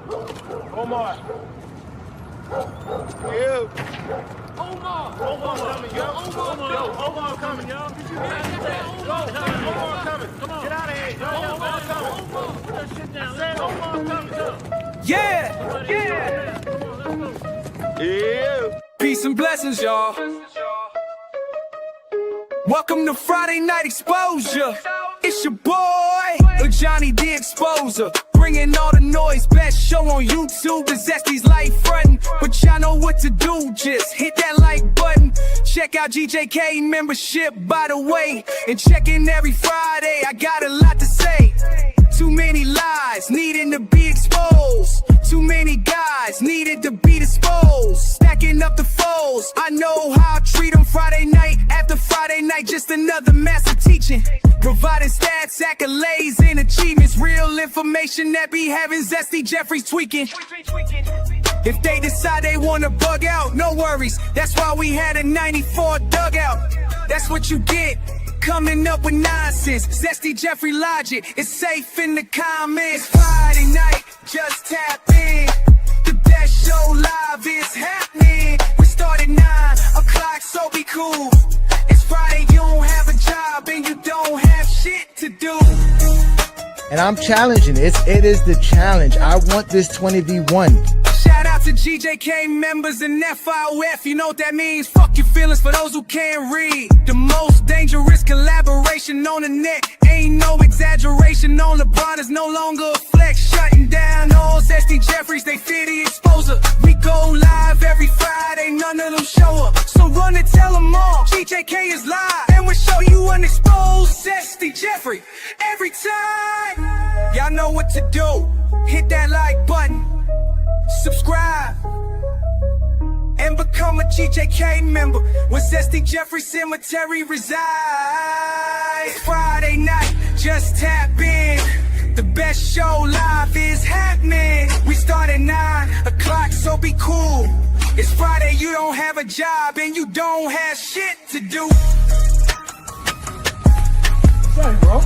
Omar. Yeah. Omar coming, yo. Omar coming, yo. Did you hear that? Omar coming. Come on. Get out of here, yo. Omar coming. Put that shit down. I said Omar coming. Yeah. Yeah. Peace and blessings, y'all. Welcome to Friday Night Exposure. It's your boy, Ajani the Exposer. Bringing all the noise, best show on YouTube. The Zesty's life frontin', but y'all know what to do. Just hit that like button. Check out GJK membership, by the way. And check in every Friday, I got a lot to say. Too many lies needing to be exposed. Too many guys needed to be disposed. Stacking up the foes, I know how I treat them. Friday night after Friday night, just another master teaching. Providing stats, accolades, and achievements. Real information that be having Zesty Jeffries tweaking. If they decide they wanna bug out, no worries. That's why we had a 94 dugout. That's what you get, coming up with nonsense. Zesty Jeffrey logic, it's safe in the comments. Friday night, just tap in. The best show live is happening. We start at 9 o'clock, so be cool. It's Friday, you don't have a job and you don't have shit to do. And I'm challenging it. It is the challenge. I want this 20v1. Shout out to GJK members and FYF. You know what that means? Fuck your feelings for those who can't read. The most dangerous collaboration on the net. Ain't no exaggeration on the bond. Is no longer a flex. Shutting down all Zesty Jeffries. They fear the exposer. We go live every Friday. None of them show up. So run and tell them all. GJK is live. And we'll show you an exposed Zesty Jeffrey every time. Y'all know what to do. Hit that like button. Subscribe and become a GJK member where Zesty Jeffrey Cemetery resides. Friday night, just tap in. The best show live is happening. We start at 9 o'clock, so be cool. It's Friday, you don't have a job and you don't have shit to do. Hey, bro.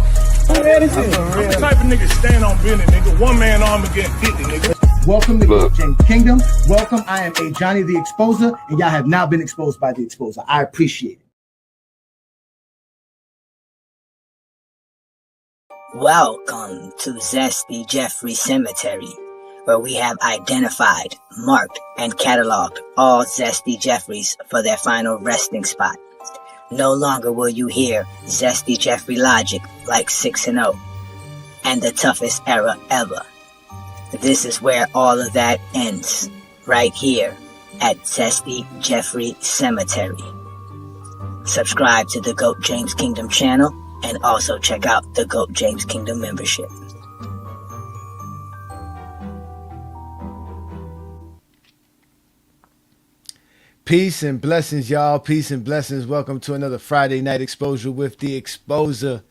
I'm the type of nigga stand on business, nigga. One man arm against 50, nigga. Welcome to GJK James Kingdom. Welcome. I am Ajani the Exposer, and y'all have now been exposed by the Exposer. I appreciate it. Welcome to Zesty Jeffrey Cemetery, where we have identified, marked, and cataloged all Zesty Jeffries for their final resting spot. No longer will you hear Zesty Jeffrey logic like 6-0 and the toughest era ever. This is where all of that ends, right here at Zesty Jeffrey Cemetery. Subscribe to the GOAT James Kingdom channel and also check out the GOAT James Kingdom membership. Peace and blessings, y'all. Peace and blessings. Welcome to another Friday Night Exposure with the Exposer.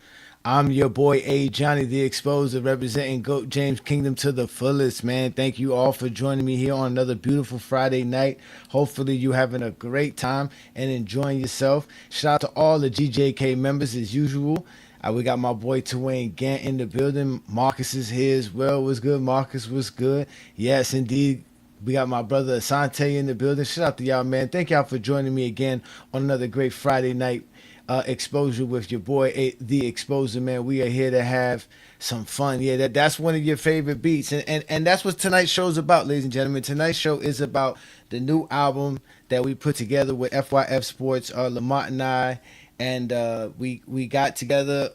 I'm your boy Ajani the Exposer, representing GOAT James Kingdom to the fullest, man. Thank you all for joining me here on another beautiful Friday night. Hopefully you having a great time and enjoying yourself. Shout out to all the GJK members as usual. We got my boy Twain Gant in the building. Marcus is here as well. What's good, Marcus? What's good? Yes, indeed. We got my brother Asante in the building. Shout out to y'all, man. Thank y'all for joining me again on another great Friday night exposure with your boy the Exposer, man. We are here to have some fun. Yeah, that's one of your favorite beats, and that's what tonight's show is about, ladies and gentlemen. Tonight's show is about the new album that we put together with FYF Sports, Lamont and I, and we got together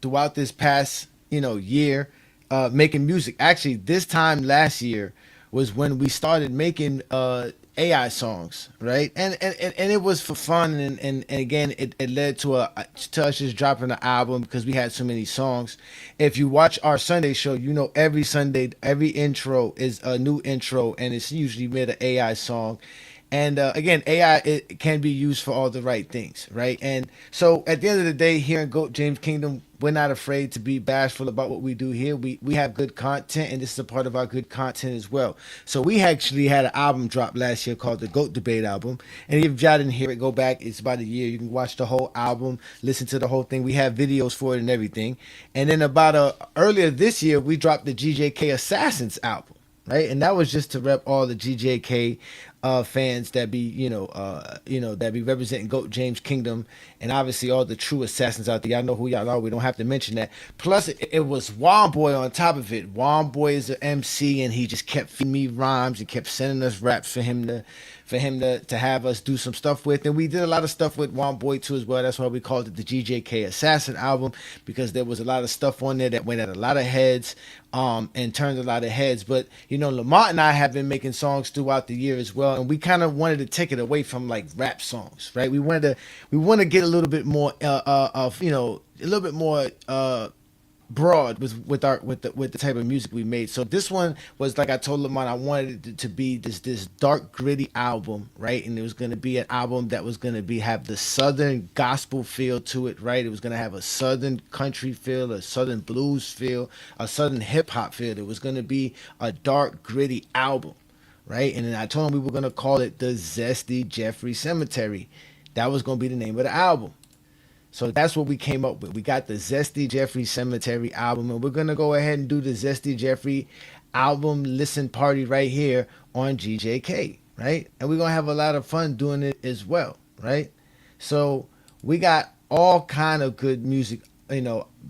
throughout this past year making music. Actually, this time last year was when we started making AI songs, right? And it was for fun, and again, it led to us just dropping an album because we had so many songs. If you watch our Sunday show, every Sunday, every intro is a new intro, and it's usually made an AI song. And again, AI, it can be used for all the right things, right? And so at the end of the day, here in GOAT James Kingdom, we're not afraid to be bashful about what we do here. We have good content, and this is a part of our good content as well. So we actually had an album drop last year called the GOAT Debate album. And if y'all didn't hear it, go back. It's about a year. You can watch the whole album, listen to the whole thing. We have videos for it and everything. And then earlier this year, we dropped the GJK Assassins album. right? And that was just to rep all the GJK fans that be, that be representing GOAT James Kingdom, and obviously all the true assassins out there. Y'all know who y'all are. We don't have to mention that. Plus, it was Juan Boy on top of it. Juan Boy is an MC, and he just kept feeding me rhymes and kept sending us raps for him to have us do some stuff with. And we did a lot of stuff with Juan Boy too as well. That's why we called it the GJK Assassin album, because there was a lot of stuff on there that went at a lot of heads and turned a lot of heads. But Lamont and I have been making songs throughout the year as well, and we kind of wanted to take it away from like rap songs, right? We want to get a little bit more broad with the type of music we made. So this one was, like I told Lamont, I wanted it to be this dark, gritty album, right? And it was going to be an album that was going to have the southern gospel feel to it, right? It was going to have a southern country feel, a southern blues feel, a southern hip hop feel. It was going to be a dark, gritty album, right? And then I told him we were going to call it the Zesty Jeffrey Cemetery. That was going to be the name of the album. So that's what we came up with. We got the Zesty Jeffrey Cemetery album, and we're going to go ahead and do the Zesty Jeffrey album listen party right here on GJK, right? And we're going to have a lot of fun doing it as well, right? So we got all kind of good music,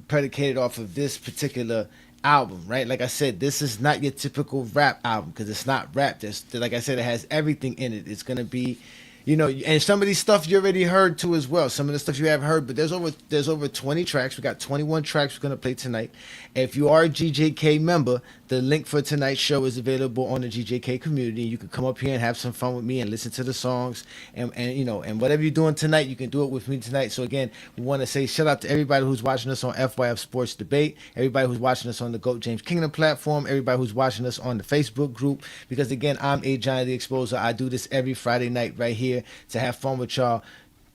predicated off of this particular album, right? Like I said, this is not your typical rap album, because it's not rap. Like I said, it has everything in it. It's going to be, and some of these stuff you already heard too as well. Some of the stuff you have heard, but there's over 20 tracks. We got 21 tracks we're gonna play tonight. If you are a GJK member, the link for tonight's show is available on the GJK community. You can come up here and have some fun with me and listen to the songs, and whatever you're doing tonight, you can do it with me tonight. So again, we want to say shout out to everybody who's watching us on FYF Sports Debate, everybody who's watching us on the GOAT James Kingdom platform, everybody who's watching us on the Facebook group. Because again, I'm Ajani the Exposer. I do this every Friday night right here to have fun with y'all,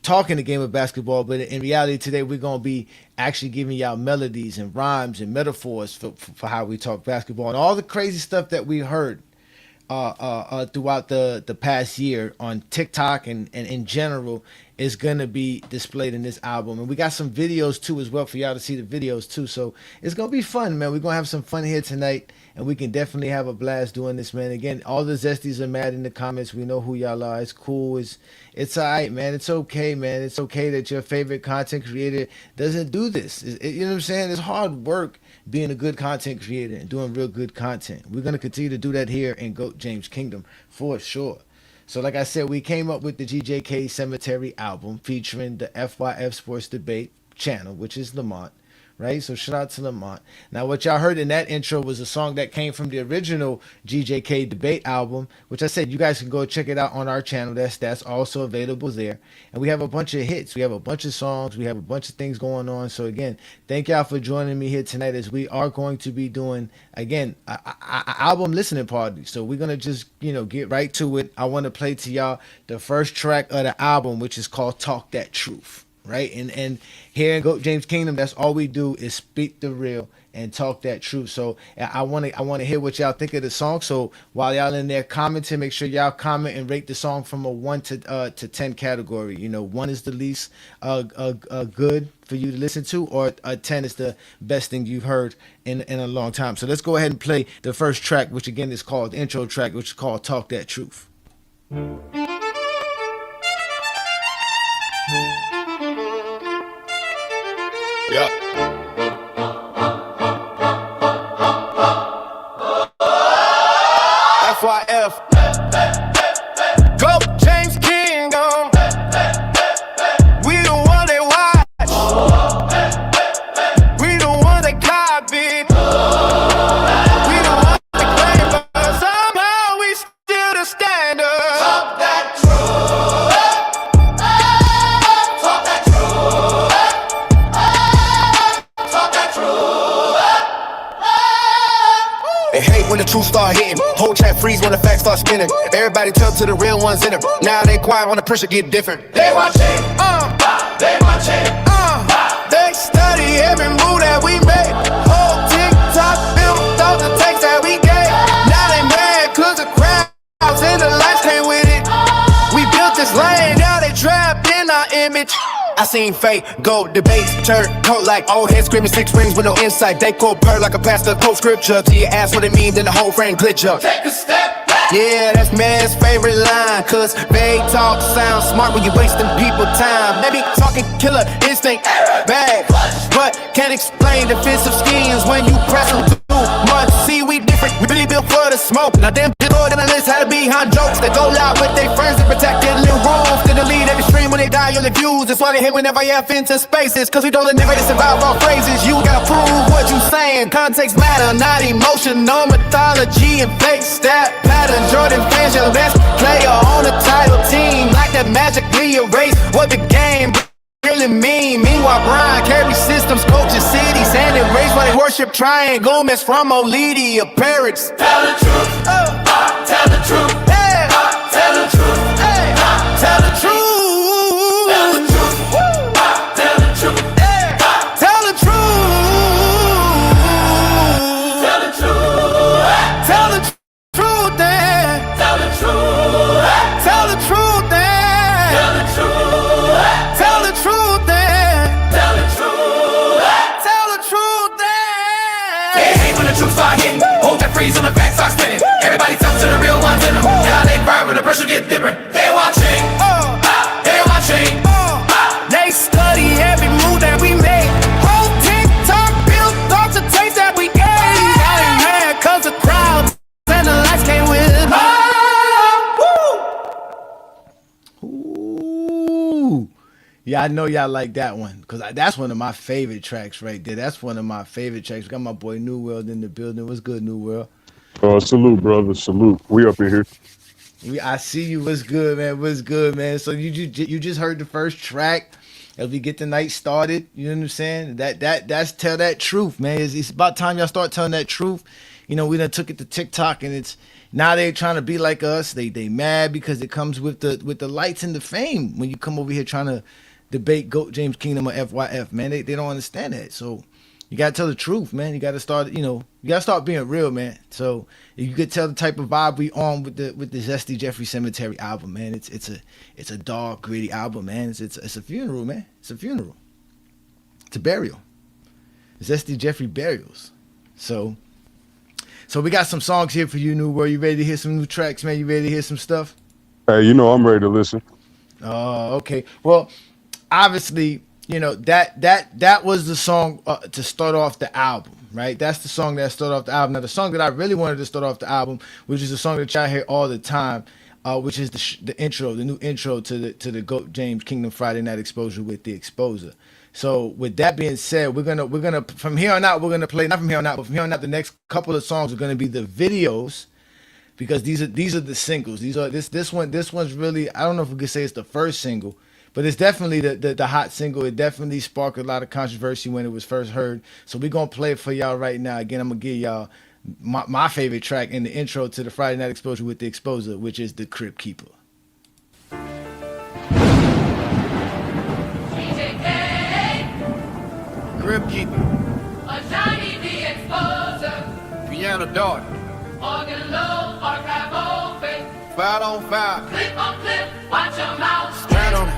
talking the game of basketball. But in reality today, we're going to be actually giving y'all melodies and rhymes and metaphors for how we talk basketball, and all the crazy stuff that we heard throughout the past year on TikTok and in general is going to be displayed in this album. And we got some videos too as well for y'all to see the videos too. So it's going to be fun, man. We're going to have some fun here tonight, and we can definitely have a blast doing this, man. Again, all the Zesties are mad in the comments. We know who y'all are. It's cool. It's all right, man. It's okay, man. It's okay that your favorite content creator doesn't do this. You know what I'm saying? It's hard work being a good content creator and doing real good content. We're going to continue to do that here in GOAT James Kingdom for sure. So like I said, we came up with the GJK Cemetery album featuring the FYF Sports Debate channel, which is Lamont, right? So shout out to Lamont. Now what y'all heard in that intro was a song that came from the original GJK Debate album, which I said you guys can go check it out on our channel. That's also available there. And we have a bunch of hits. We have a bunch of songs. We have a bunch of things going on. So again, thank y'all for joining me here tonight, as we are going to be doing, again, a album listening party. So we're going to just, get right to it. I want to play to y'all the first track of the album, which is called Talk That Truth. Right, and here in GOAT James Kingdom, that's all we do is speak the real and talk that truth. So I want to hear what y'all think of the song. So while y'all in there commenting, make sure y'all comment and rate the song from a 1 to 10 category. 1 is the least good for you to listen to, or a 10 is the best thing you've heard in a long time. So let's go ahead and play the first track, which again is called the intro track, which is called Talk That Truth. Yeah. FYF. Go James Kingdom. We the one they watch. We the one they copy. We the one they claim, but somehow we still the standard. Talk that truth. Talk that truth. They hate when the truth start hitting. Whole chat freeze when the facts start spinning. Everybody tell to the real ones in it. Now they quiet when the pressure get different. They watching, they watching, they study every move that we make. Whole TikTok built off the takes that we gave. Now they mad cause the crowds in the lights came with it. We built this lane, now they trapped in our image. I seen fake gold debates turn cold like old head screaming 6 rings with no insight. They quote purr like a pastor quote scripture to your ass what it means, then the whole frame glitch up. Take a step back. Yeah, that's man's favorite line. Cause vague talk sounds smart when you wasting people time. Maybe talking killer instinct bad, but can't explain defensive schemes when you press them too much. See, we different, we really built for the smoke. Now damn more than a list had to be behind jokes. They go loud with their friends to protect their little rooms. To delete every stream when they die on the views. That's why they hate whenever you have into spaces. Cause we don't never to survive all phrases. You gotta prove what you saying. Context matter, not emotional mythology and fake stat pattern. Jordan fans your best player on the title team. Like that magically erase what the game really mean. Meanwhile, Brian carries systems, coaches cities, and embrace why they worship triangle. Miss from O'Leary, parents. Tell the truth. Tell the truth. Hey. Tell the truth. Hey. Tell the truth. Tell the truth. Tell the truth. Hey. Tell the truth. Tell the truth. Tell the truth. Tell the truth. Tell the truth. Tell the truth. Tell the truth. Tell the truth. Tell the truth. They hate when the truth start hitting. Hold that freeze on the back, start spinning. Everybody talk to the real ones in them. Now they cry when the pressure get different. They watching. They watching. They study every move that we make. Whole TikTok built off the tapes that we gave. I ain't mad cause the crowd and the lights came with me. Ooh. Yeah, I know y'all like that one because that's one of my favorite tracks right there. That's one of my favorite tracks. We got my boy New World in the building. What's good, New World? Salute, brother. Salute. We up in here. I see you. What's good, man? What's good, man? So you just heard the first track as we get the night started. You know what I'm saying? That's tell that truth, man. It's about time y'all start telling that truth. You know, we done took it to TikTok, and it's now they trying to be like us. They mad because it comes with the lights and the fame. When you come over here trying to debate GOAT James Kingdom or FYF, man, they don't understand that. So you gotta tell the truth, man. You gotta start, you gotta start being real, man. So you could tell the type of vibe we on with the ZESTY Jeffrey Cemetery album, man. It's a dark, gritty album, man. It's a funeral, man. It's a funeral. It's a burial. ZESTY Jeffrey burials. So we got some songs here for you, New World. You ready to hear some new tracks, man? You ready to hear some stuff? Hey, I'm ready to listen. Oh, okay. Well, obviously, that was the song to start off the album, right? That's the song that started off the album. Now, the song that I really wanted to start off the album, which is a song that y'all hear all the time, which is the intro, the new intro to the GOAT James Kingdom Friday Night Exposure with the Exposer. So with that being said, we're gonna from here on out, we're gonna play not from here on out, but from here on out, the next couple of songs are gonna be the videos, because these are the singles. This one's really, I don't know if we could say it's the first single, but it's definitely the hot single. It definitely sparked a lot of controversy when it was first heard. So we're gonna play it for y'all right now. Again, I'm gonna give y'all my favorite track in the intro to the Friday Night Exposure with the Exposer, which is the Crypt Keeper. Crypt Keeper. Ajani the Exposer. Piano daughter. Organ low, archive open. Foul on foul. Clip on clip, watch your mouth. Stand on it.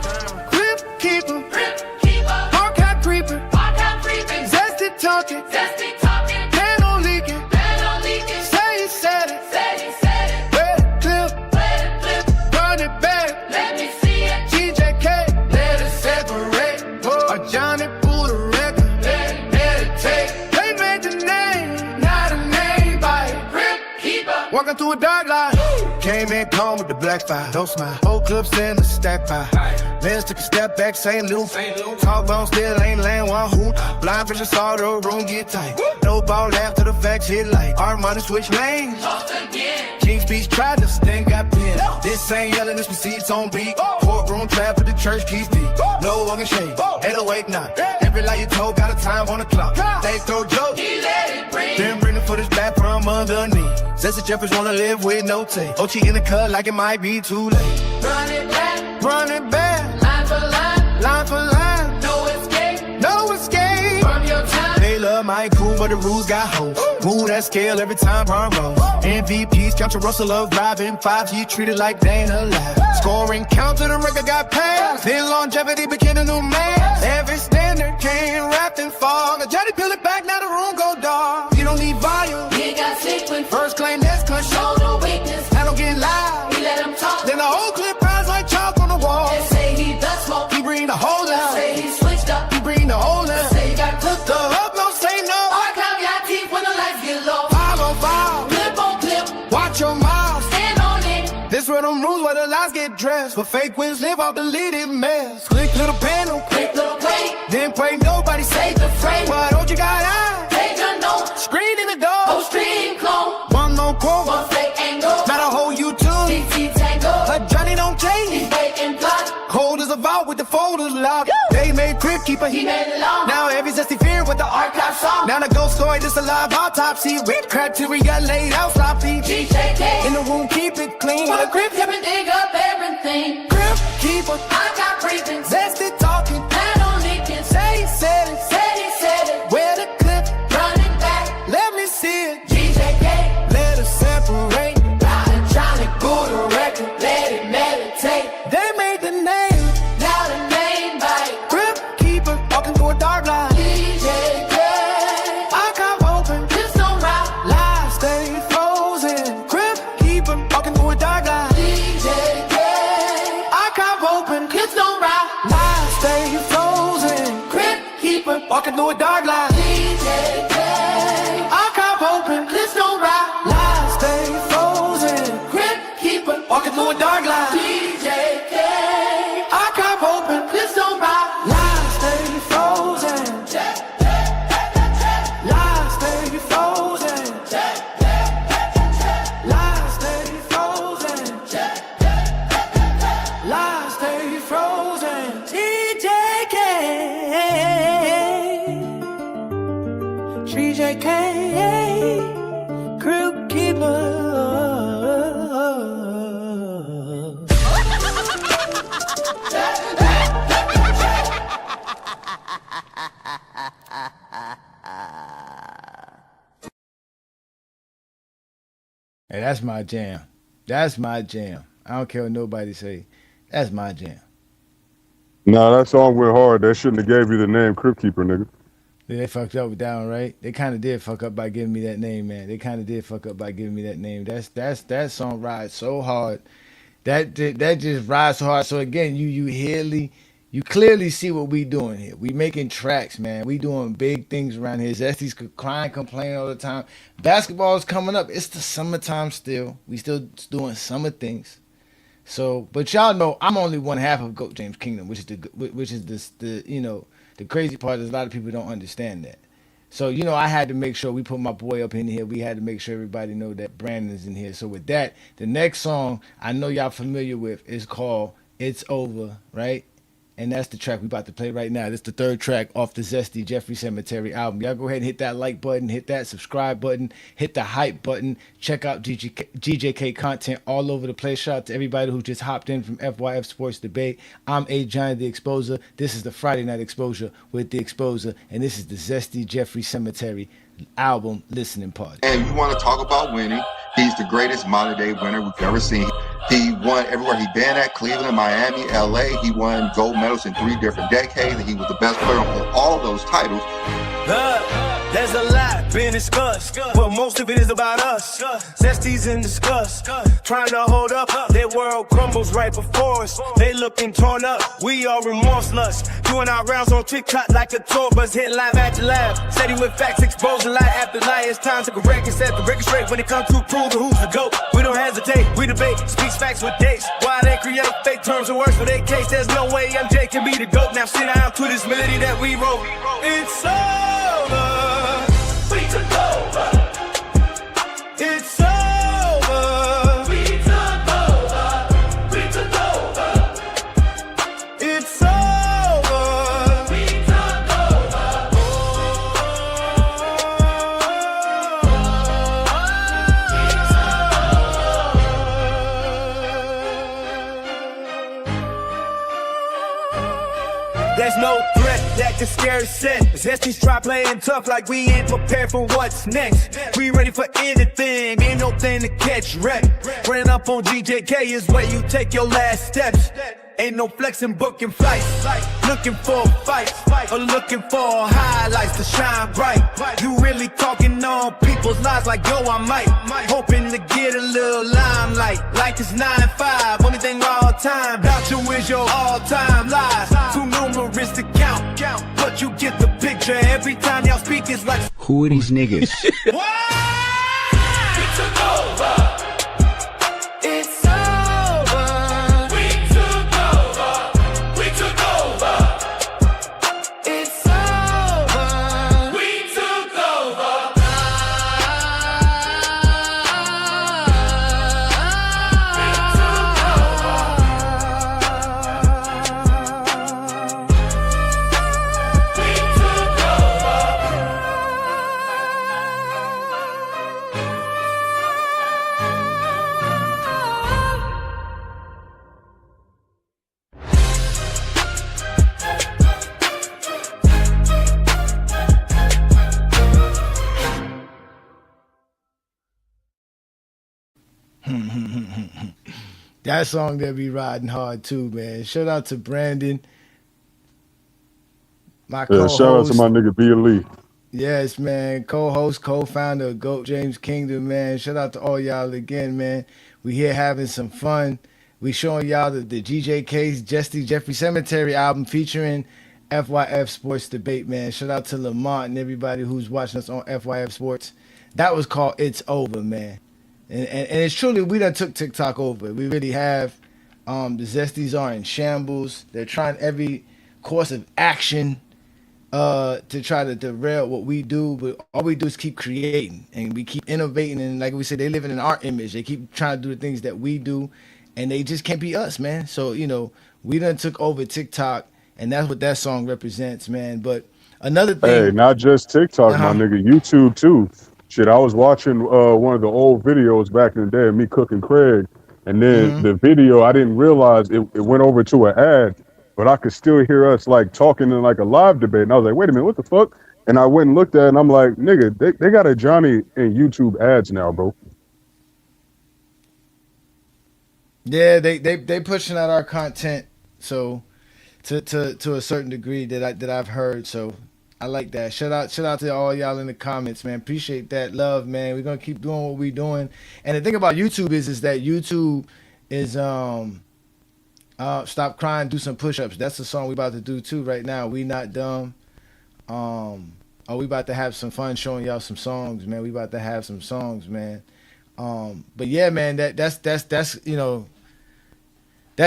Crypt keeper. Crypt keeper. Archive creeper. Archive creeping. Zesty talking. Zesty talking. Pen on leaking. Pen on leaking. Say he said it. Say he said it. Wet clip. Wet clip. Run it back. Let me see it. GJK. Let it separate. Ajani pull the record. Let it meditate. They made the name, not a name by it. Crypt keeper. Walking through a dark line. Came in calm with the black fire. Don't smile. Whole clips in the stack pie. Lens took a step back, St. Luke. Talk bone still ain't laying one hoop. Blind vision saw the room get tight. No ball after the facts hit light. Armani switch lanes. Lost again. King's Speech tried to stand, got pinned. This ain't yelling, this receipts on beat. Courtroom trap for the church keys deep. No walking shade. 808 knock. Every lie you told got a time on the clock. They throw jokes. He let it breathe. Then bring the footage back from underneath. Zesty Jeffers wanna live with no tape. OT in the cut like it might be too late. Run it back. Run it back. Line for line. Line for line. No escape. No escape. From your time. They love might prove, but the rules got hoes. Move that scale every time Ron rolls. MVPs, count your Russell of driving. 5G treated like they ain't alive. Scoring count to the record got passed. Then longevity became a new man. Every standard came wrapped in fog. Ajani peel it back, now the room go dark. You don't need volume. He ain't got sequence. First claim, next claim. Show no weakness. I don't get loud. We let him talk. Then the whole clip piles like chalk on the wall. They say he does smoke. He bring the whole out. Say he switched up. He bring the whole out. Say he got cooked The up. hub don't say no. Our caveat teeth when the lights get low. File on file. Clip on clip. Watch your mouth. Stand on it. This where them rules where the lies get dressed. But fake wins live off deleted mess. Click little panel. Click little plate. Then pray nobody say Save the frame. why don't you got eyes? Page unknown. Screen in the door. Whole stream clone. One no quote. One fake angle. Not a whole YouTube. TT tango. Ajani don't He change. waiting blood. Cold as a vault with the folders locked. They made Crib Keeper. He made it long. Now every zesty fear with the archive song. Now the ghost story, this a live autopsy. With criteria laid out sloppy. GJK. In the room, keep it clean. For the grip, him and dig up everything. Crib Keeper. I got briefings. Zesty talking. Had on leakings. Say he said it. Said he said it. Where the clip? Run it back. Let me see it. GJK. Let us separate. Ajani, Buddha record. Let it meditate. They made the name. Now the name bite. Crib Keeper. Walking through a dark line. GJK. Archive open. Just don't rock. Lives stay frozen. Crib Keeper. Walking through a dark line. GJK. Archive open. Just don't rock. Lives stay frozen. Grip keeper. Walking through a dark line. GJK. Archive open. Just don't rock. Lives stay frozen. Grip keeper. Walking through a dark line. GJK. Archive open. Just don't rock. Lives stay frozen. Lives stay frozen. Lives stay frozen. Lives stay frozen. GJK. GJK. Crew Keeper. Hey, that's my jam. That's my jam. I don't care what nobody say. That's my jam. Nah, that song went hard. That shouldn't have gave you the name Crypt Keeper, nigga. They fucked up down, right? They kind of did fuck up by giving me that name, man. They kind of did fuck up by giving me that name. That song rides so hard. That just rides so hard. So again, you clearly see what we doing here. We making tracks, man. We doing big things around here. Zesty's crying, complaining all the time. Basketball's coming up. It's the summertime still. We still doing summer things. So, but y'all know I'm only one half of GOAT James Kingdom, which is the you know, the crazy part is a lot of people don't understand that. So, you know, I had to make sure we put my boy up in here. We had to make sure everybody know that Brandon's in here. So with that, the next song I know y'all familiar with is called It's Over, right? And that's the track we about to play right now. This is the third track off the Zesty Jeffrey Cemetery album. Y'all go ahead and hit that like button, hit that subscribe button, hit the hype button. Check out GJK content all over the place. Shout out to everybody who just hopped in from FYF Sports Debate. I'm Ajani the Exposer. This is the Friday Night Exposure with the Exposer. And this is the Zesty Jeffrey Cemetery album listening party. And you want to talk about winning, he's the greatest modern day winner we've ever seen. He won everywhere he's been at, Cleveland, Miami, LA. He won gold medals in 3 different decades, and he was the best player on all of those titles. There's a lot being discussed, but most of it is about us. Zesty's in disgust, trying to hold up. Their world crumbles right before us. They looking torn up, we are remorseless. Doing our rounds on TikTok like a tour bus, hitting live after live. Steady with facts, exposing lie after lie. It's time to correct and set the record straight when it comes to proving who's the GOAT. We don't hesitate, we debate, speak facts with dates. Why they create fake terms and words for their case? There's no way MJ can be the GOAT. Now sit down to this melody that we wrote. It's over. We took over. It's over. We took over. We took over. It's over. We took over. There's no threat that can scare set. Zesty's try playing tough like we ain't prepared for what's next. We ready for anything, ain't no thing to catch wreck. Ran up on GJK is where you take your last steps. Ain't no flexing, booking flights. Looking for a fight, or looking for highlights to shine bright. You really talking on people's lives like yo, I might. Hoping to get a little limelight. Like it's 9-5, only thing all time. About you is your all-time lies. Too numerous to count, but you get the picture. Every time y'all speak it's like, who are these niggas? We took over. it's over. We took over. We took over. It's over. We took over. We took over. That song there be riding hard too, man. Shout out to Brandon, my Yeah, co-host. shout out to my nigga B. Lee. Yes, man. Co-host, co-founder of GOAT James Kingdom, man. Shout out to all y'all again, man. We here having some fun. We showing y'all the GJK's ZESTY Jeffrey Cemetery album featuring FYF Sports Debate, man. Shout out to Lamont and everybody who's watching us on FYF Sports. That was called It's Over, man. And it's truly, we done took TikTok over. We really have. The Zesties are in shambles. They're trying every course of action to try to derail what we do, but all we do is keep creating and we keep innovating, and like we said, they live in our image. They keep trying to do the things that we do, and they just can't be us, man. So we done took over TikTok, and that's what that song represents, man. But another thing, Hey, not just TikTok, my nigga, YouTube too. Shit, I was watching one of the old videos back in the day of me cooking Craig, and then the video, I didn't realize it went over to an ad, but I could still hear us like talking in like a live debate, and I was like, wait a minute, what the fuck? And I went and looked at it, and I'm like, nigga, they got Ajani in YouTube ads now, bro. yeah, they pushing out our content, so to a certain degree that I've heard. So I like that. Shout out to all y'all in the comments, man. Appreciate that love, man. We're gonna keep doing what we're doing. And the thing about YouTube is that YouTube is Stop Crying, Do Some Push-Ups. That's the song we about to do too right now. We Not Dumb. We about to have some fun showing y'all some songs, man. We about to have some songs, man. But yeah, man, that's that's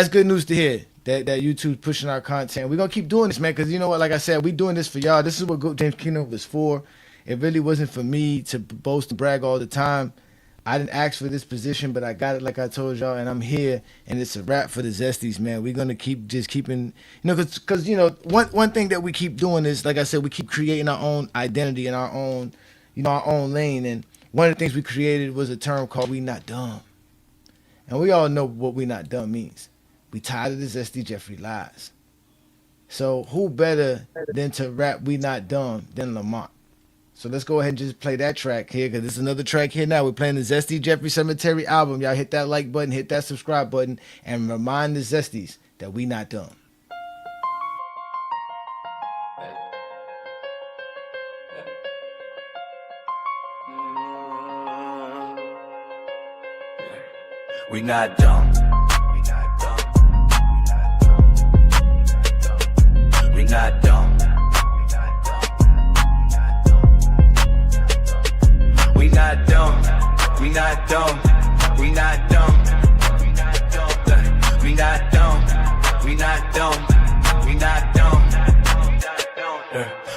good news to hear. That YouTube pushing our content. We're gonna keep doing this, man, because you know what, like I said, we doing this for y'all. This is what GOAT James Kingdom was for. It really wasn't for me to boast and brag all the time. I didn't ask for this position, but I got it, like I told y'all, and I'm here, and it's a wrap for the Zesties, man. We're gonna keep keeping, because one thing that we keep doing is, like I said, we keep creating our own identity and our own, our own lane. And one of the things we created was a term called "We Not Dumb," and we all know what "We Not Dumb" means. We tired of the Zesty Jeffrey lies. So who better than to rap "We Not Dumb" than Lamont? So let's go ahead and just play that track here, because this is another track here now. We're playing the ZESTY Jeffrey Cemetery album. Y'all hit that like button, hit that subscribe button, and remind the Zesties that we not dumb. We not dumb. We not dumb. We not dumb. We not dumb. We not dumb. We not dumb. We not dumb. We not dumb. We not dumb.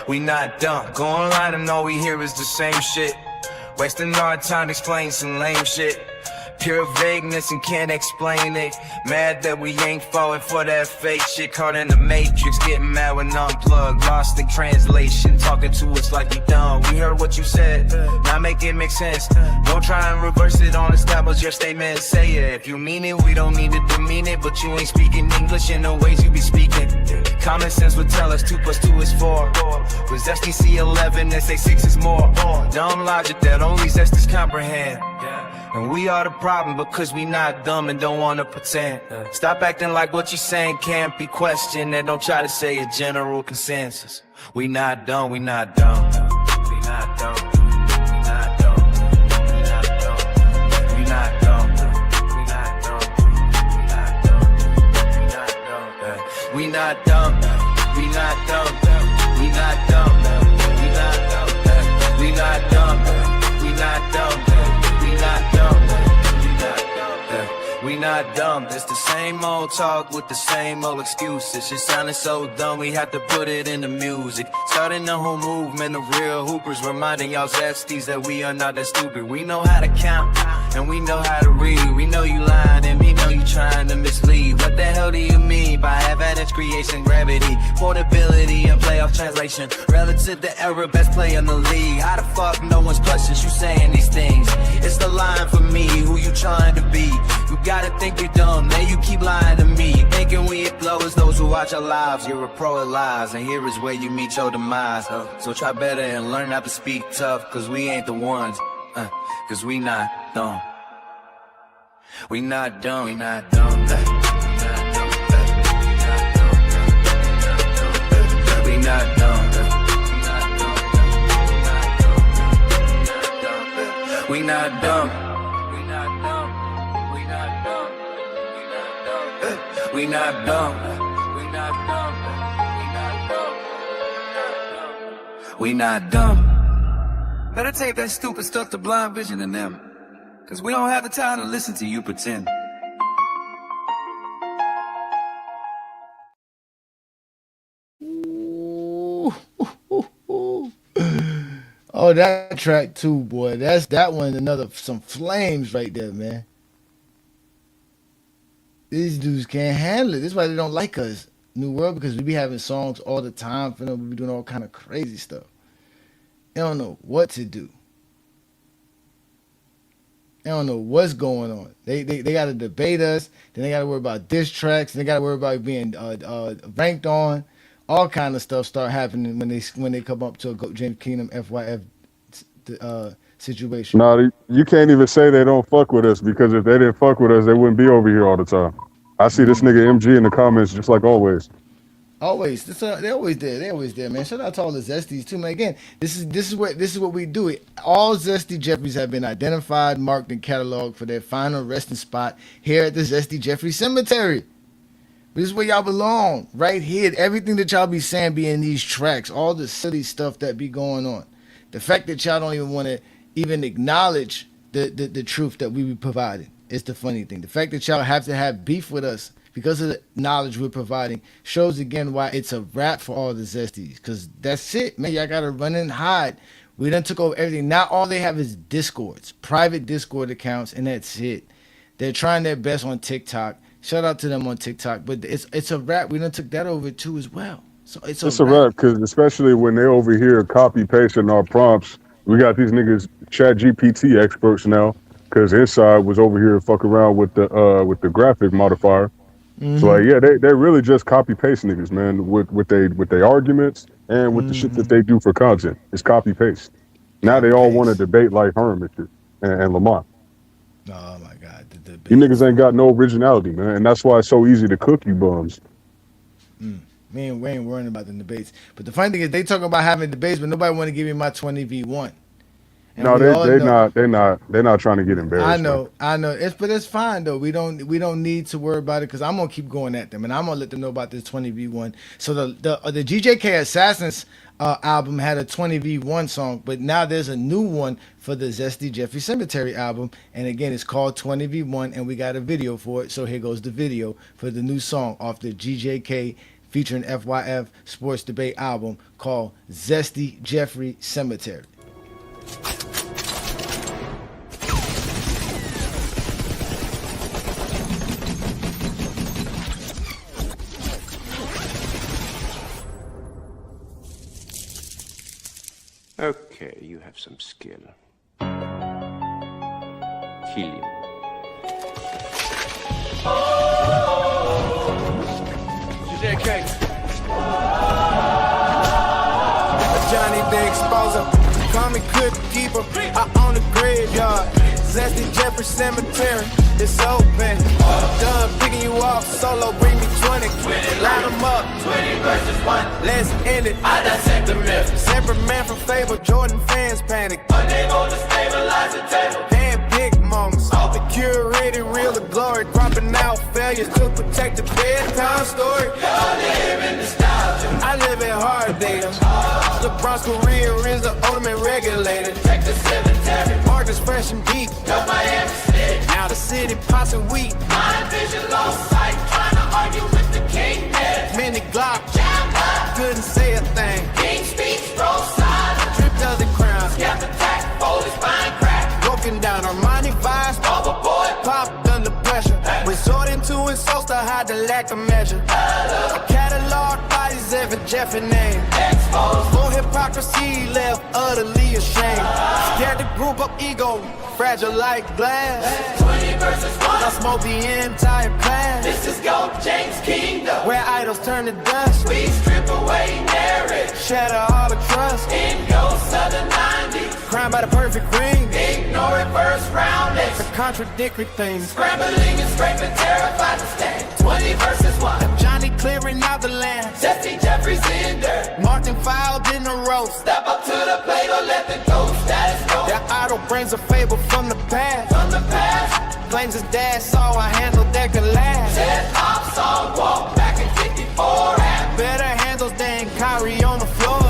We not dumb. Go online and all we hear is the same shit. Wasting our time to explain some lame shit. Pure vagueness and can't explain it. Mad that we ain't falling for that fake shit. Caught in the matrix, getting mad when unplugged. Lost in translation, talking to us like we dumb. We heard what you said, now make it make sense. Don't try and reverse it on establish your statement. Say it, if you mean it, we don't need to demean it. But you ain't speaking English in the ways you be speaking. Common sense would tell us 2 + 2 is 4. But Zesty see 11 and say 6 is more. Dumb logic that only Zesties comprehend. And we are the problem because we not dumb and don't wanna pretend. Stop acting like what you saying can't be questioned, and don't try to say a general consensus. We not dumb, we not dumb. We not dumb. We not dumb. We not dumb. We not dumb. We not dumb. We not dumb. We not dumb. We not dumb. We not dumb. We not dumb. We not dumb. We not dumb. It's the same old talk with the same old excuses. It sounded so dumb, we had to put it in the music. Starting the whole movement of real hoopers, reminding y'all Zesties that we are not that stupid. We know how to count, and we know how to read. We know you lying, and we know you trying to mislead. What the hell do you mean by evidence creation, gravity, portability, and playoff translation? Relative to error, best player in the league. How the fuck no one's questions you saying these things? It's the line for me, who you trying to be? You gotta think you're dumb, then you keep lying to me. Thinking we blowers, those who watch our lives. You're a pro at lies, and here is where you meet your demise. So try better and learn not to speak tough, cause we ain't the ones. Cause we not dumb. We not dumb, we not dumb. We not dumb. We not dumb. We not dumb. We not dumb. We not dumb. Better take that stupid stuff to blind vision in them. Cause we don't have the time to listen to you pretend. Oh, that track too, boy. That one, some flames right there, man. These dudes can't handle it. This is why they don't like us, New World, because we be having songs all the time for them. We be doing all kind of crazy stuff. They don't know what to do. They don't know what's going on. They got to debate us. Then they got to worry about diss tracks. They got to worry about being ranked on. All kind of stuff start happening when they come up to a GJK Kingdom FYF situation. No, you can't even say they don't fuck with us, because if they didn't fuck with us, they wouldn't be over here all the time. I see this nigga MG in the comments just like always. Always, they're always there. They're always there, man. Shout out to all the Zesties too, man. Again, this is what we do. All Zesty Jeffries have been identified, marked, and cataloged for their final resting spot here at the Zesty Jeffrey Cemetery. This is where y'all belong, right here. Everything that y'all be saying be in these tracks. All the silly stuff that be going on. The fact that y'all don't even want to even acknowledge the truth that we be providing is the funny thing. The fact that y'all have to have beef with us because of the knowledge we're providing shows again why it's a wrap for all the Zesties. Because that's it, man. Y'all got to run and hide. We done took over everything. Now all they have is Discords, private Discord accounts, and that's it. They're trying their best on TikTok. Shout out to them on TikTok. But it's a wrap. We done took that over too as well. So it's a wrap, because especially when they over here copy pasting our prompts, we got these niggas Chat GPT experts now, because Inside was over here fucking around with the graphic modifier. Mm-hmm. So like, yeah, they really just copy paste niggas, man, with they arguments and with the shit that they do for content. It's copy paste. Now they all want to debate like Herm and Lamont. Oh my God, the debate. You niggas ain't got no originality, man, and that's why it's so easy to cook you bums. We ain't worrying about the debates. But the funny thing is, they talking about having debates, but nobody want to give me my 20v1. And no, they're not trying to get embarrassed. I know. But it's fine though. We don't need to worry about it, because I'm gonna keep going at them, and I'm gonna let them know about this 20v1. So the GJK Assassins album had a 20v1 song, but now there's a new one for the Zesty Jeffrey Cemetery album, and again it's called 20v1, and we got a video for it. So here goes the video for the new song off the GJK featuring FYF Sports Debate album called Zesty Jeffrey Cemetery. Okay, you have some skill. Kill him. GJK. Ajani the exposer. Call me cookie keeper. I own the graveyard. Zesty Jeffrey Cemetery. It's open. Done picking you off solo. Bring me 20. Line them up. 20 versus 1. Let's end it. I dissect the myth. Separate man from favor. Jordan fans panic. Unable to stabilize the table. Hand-picked moments. The curated reel of glory. Dropping out failures to protect the bedtime story. Y'all live in nostalgia. I live in hard data. LeBron's career is the ultimate regulator. Check the cemetery. Marcus fresh and deep. No Miami City. Now the city pots and wheat. Mind vision lost sight. Trying to argue with the king. Mini Glock. Couldn't say a thing. King speaks, roll silent. Drip does the crown. Scap attack. Foley spine crack. Broken down Armani vibes. Overboard. Popped under pressure. Resorting to insults to hide the lack of measure. A catalog bodies every Jeffrey name. Exposed. For hypocrisy left utterly ashamed. Scared to group up ego. Fragile like glass. 20 versus 1. I smoke the entire class. This is Go James Kingdom. Where idols turn to dust. We strip away narrative. Shatter all the trust. In ghosts of the 90s. Crime by the perfect ring. Ignore it first round. It's a contradictory things. Scrambling and scraping, terrified to stand. 20 versus 1. Johnny clearing out the land. Zesty Jeffrey's in dirt. Marked and filed in the roast. Step up to the plate or let the ghost status go. Their idol brings a fable from the past. From the past. Claims his dad saw a handle that could last. Said ops on walk back in 54. Better handles than Kyrie on the floor.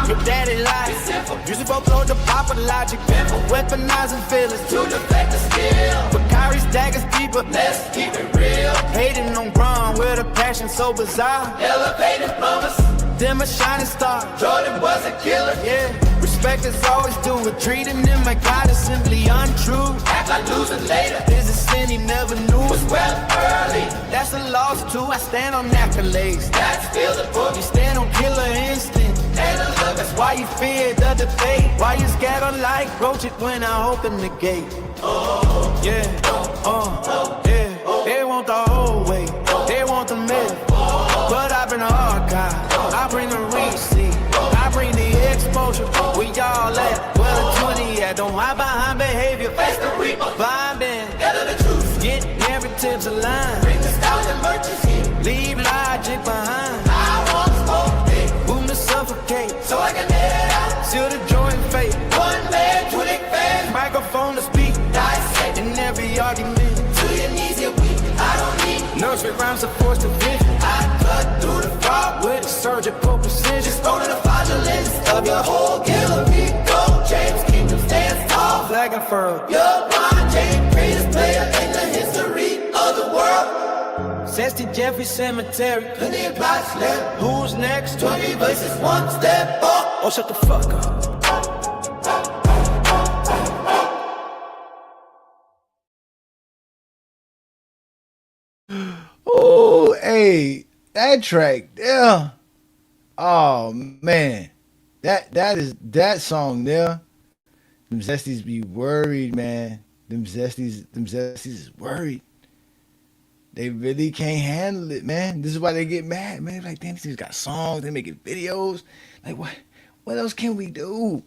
Your daddy lied. It's simple. Using both load the pop of logic. Pimple. Weaponizing feelings to deflect the skill. But Kyrie's dagger's deeper. Let's keep it real. Hating on Braun with a passion so bizarre. Elevated plumbers. Them a shining star. Jordan was a killer. Yeah. Respect is always due. But treating him like God is simply untrue. Act like losing later. Is a sin he never knew. Was well early. That's a loss too. I stand on accolades. That's still the book. You stand on killer instinct. That's why you fear the debate. Why you scatter like roach it when I open the gate. Yeah, yeah. They want the whole way. They want the myth. But I bring the archive. I bring the receipt. I bring the exposure. We all at well, 20 at. Don't hide behind behavior. Face the reaper. Blind in. Gather the truth. Get narratives aligned. Bring the styles and merchants here. Leave logic behind. I want smoke. Boom to suffocate. So I can let it out. Seal the joy and fate. One man, 20 fans. Microphone to speak. Dissect in every argument. To your knees, you're weak. I don't need nursery rhymes are forced to vision. I cut through the fog with surgical precision. Just go to the fraudulence of your whole gallery. Go James Kingdom stands tall. Flag and furrow. You're Ron James, greatest player in the history of the world. Zesty Jeffrey Cemetery. Plenty of plots left. Who's next? 20 versus 1. Step up. Oh, shut the fuck up. Oh, hey, that track there. Oh man, that song there. Them Zesties be worried, man. Them Zesties is worried. They really can't handle it, man. This is why they get mad, man. Like, damn, these dudes got songs, they making videos. Like, what else can we do?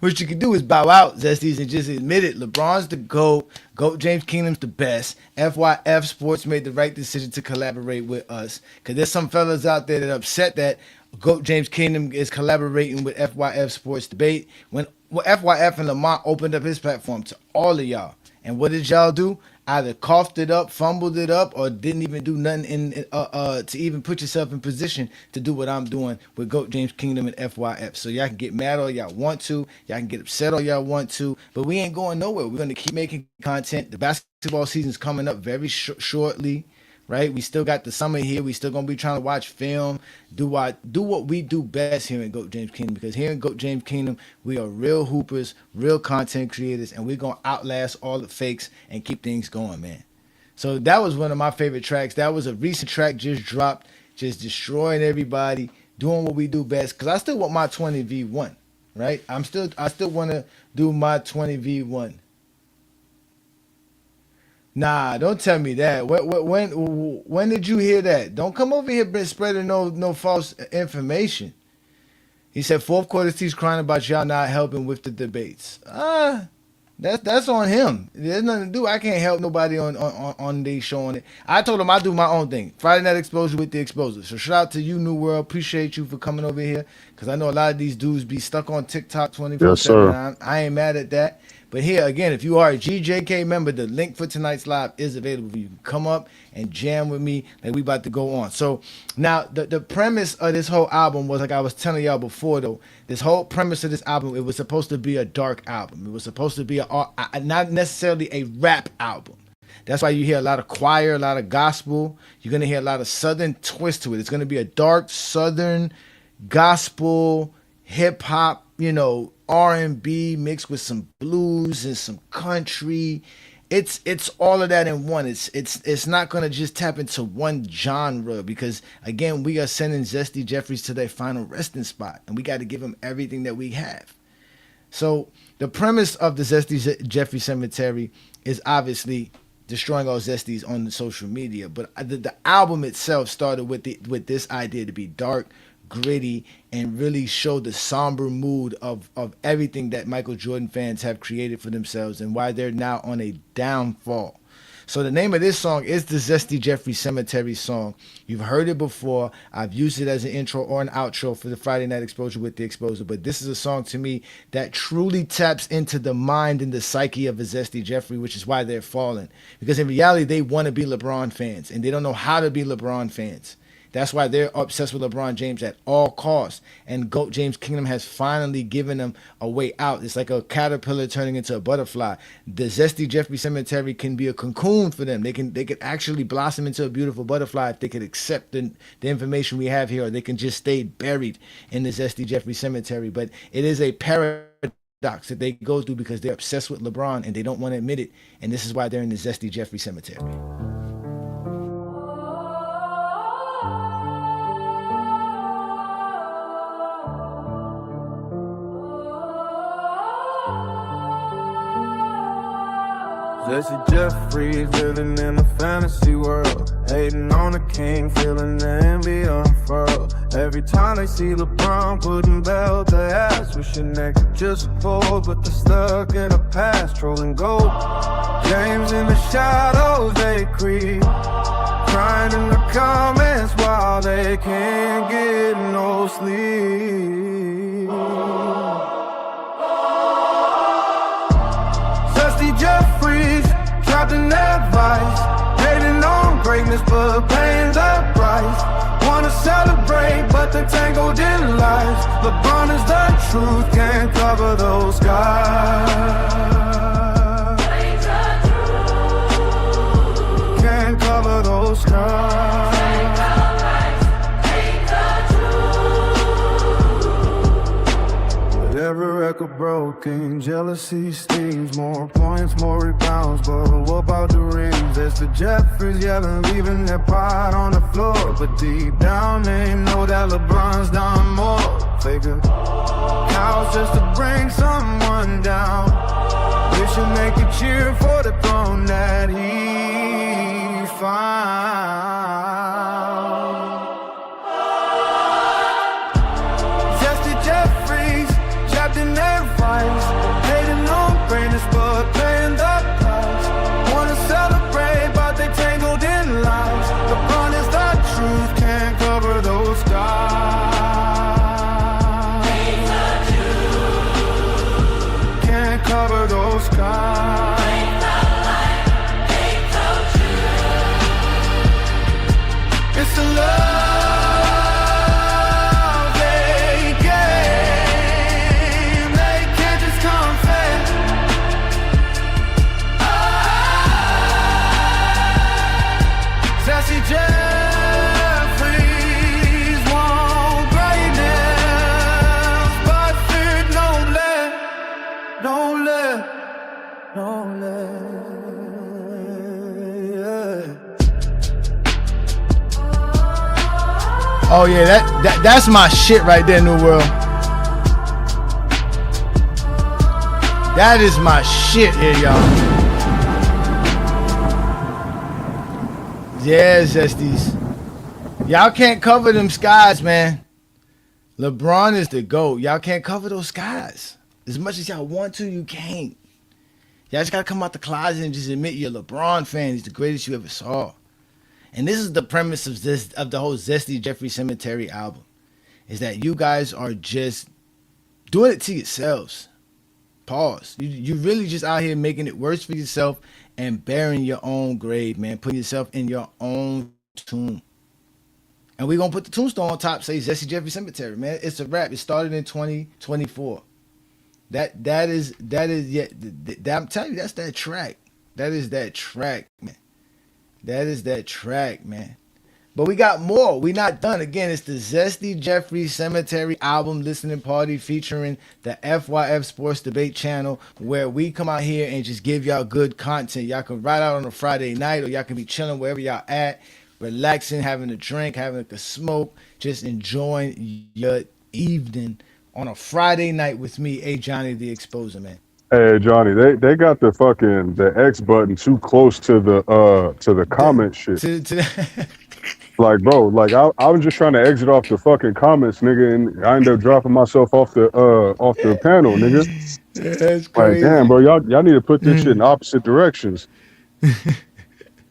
What you can do is bow out, Zesties, and just admit it. LeBron's the GOAT. GOAT James Kingdom's the best. FYF Sports made the right decision to collaborate with us. Because there's some fellas out there that are upset that GOAT James Kingdom is collaborating with FYF Sports Debate. When FYF and Lamont opened up his platform to all of y'all. And what did y'all do? Either coughed it up, fumbled it up, or didn't even do nothing to even put yourself in position to do what I'm doing with GOAT James Kingdom and FYF. So y'all can get mad all y'all want to. Y'all can get upset all y'all want to. But we ain't going nowhere. We're going to keep making content. The basketball season's coming up very shortly. Right, we still got the summer here. We still gonna be trying to watch film, do what we do best here in GOAT James Kingdom. Because here in GOAT James Kingdom, we are real hoopers, real content creators, and we're gonna outlast all the fakes and keep things going, man. So that was one of my favorite tracks. That was a recent track just dropped, just destroying everybody. doing what we do best. Because I still want my 20v1, right? I still want to do my 20v1. Nah, don't tell me that. When did you hear that? Don't come over here spreading no false information. He said fourth quarter he's crying about y'all not helping with the debates. That's on him. There's nothing to do. I can't help nobody on the show on it. I told him I do my own thing. Friday Night Exposure with the Exposure. So shout out to you, New World. Appreciate you for coming over here. Because I know a lot of these dudes be stuck on TikTok 24/7. Yes, sir. I ain't mad at that. But here, again, if you are a GJK member, the link for tonight's live is available. You can come up and jam with me like we about to go on. So now the premise of this whole album was, like I was telling y'all before, though, this whole premise of this album, it was supposed to be a dark album. It was supposed to be not necessarily a rap album. That's why you hear a lot of choir, a lot of gospel. You're going to hear a lot of Southern twist to it. It's going to be a dark Southern gospel, hip-hop, R&B mixed with some blues and some country. It's all of that in one. It's not gonna just tap into one genre, because again, we are sending Zesty Jeffries to their final resting spot, and we got to give them everything that we have. So the premise of the Zesty Jeffrey Cemetery is obviously destroying all Zesties on the social media, but the album itself started with this idea to be dark, gritty, and really show the somber mood of everything that Michael Jordan fans have created for themselves and why they're now on a downfall. So the name of this song is the Zesty Jeffrey Cemetery song. You've heard it before. I've used it as an intro or an outro for the Friday Night Exposure with the Exposure, but this is a song to me that truly taps into the mind and the psyche of a Zesty Jeffrey, which is why they're falling. Because in reality, they want to be LeBron fans, and they don't know how to be LeBron fans. That's why they're obsessed with LeBron James at all costs. And GOAT James Kingdom has finally given them a way out. It's like a caterpillar turning into a butterfly. The Zesty Jeffrey Cemetery can be a cocoon for them. They could actually blossom into a beautiful butterfly if they could accept the information we have here, or they can just stay buried in the Zesty Jeffrey Cemetery. But it is a paradox that they go through because they're obsessed with LeBron and they don't want to admit it. And this is why they're in the Zesty Jeffrey Cemetery. Jesse Jeffries living in a fantasy world, hating on the king, feeling the envy unfurl. Every time they see LeBron putting belt to ass, wishing they could just fold, but they're stuck in the past, trolling gold. James in the shadows they creep, crying in the comments while they can't get no sleep. Zesty Jeffries, trapped in their vice, hating on greatness but paying the price. Wanna celebrate but they're tangled in lies. LeBron is the truth, can't cover those skies. Can't cover those skies. Every record broken, jealousy stings, more points, more rebounds, but what about the rings? There's the Jeffries yelling, leaving their pride on the floor, but deep down they know that LeBron's done more. Figure cows just to bring someone down, wishing they could cheer for the throne that he found. Zesty Jeffries, in their vice, hating on greatness but paying the price. Wanna celebrate but they tangled in lies. LeBron is the truth, can't cover those skies. Can't cover those skies. It's the love. Oh yeah, that's my shit right there, New World. That is my shit here, y'all. Yeah, Zesties. Y'all can't cover them skies, man. LeBron is the GOAT. Y'all can't cover those skies. As much as y'all want to, you can't. Y'all just gotta come out the closet and just admit you're a LeBron fan. He's the greatest you ever saw. And this is the premise of the whole Zesty Jeffrey Cemetery album. Is that you guys are just doing it to yourselves. Pause. You really just out here making it worse for yourself and burying your own grave, man. Putting yourself in your own tomb. And we're going to put the tombstone on top, say Zesty Jeffrey Cemetery, man. It's a wrap. It started in 2024. That is I'm telling you, that's that track. That is that track, man. That is that track, man. But we got more. We not done. Again, it's the Zesty Jeffrey Cemetery album listening party featuring the FYF Sports Debate channel, where we come out here and just give y'all good content. Y'all can ride out on a Friday night, or y'all can be chilling wherever y'all at, relaxing, having a drink, having a smoke, just enjoying your evening on a Friday night with me, Ajani the Exposer, man. Hey Johnny, they got the X button too close to the comment shit. Like, bro, like I was just trying to exit off the fucking comments, nigga, and I ended up dropping myself off the panel, nigga. Yeah, that's crazy. Like, damn, bro, y'all need to put this shit in opposite directions. You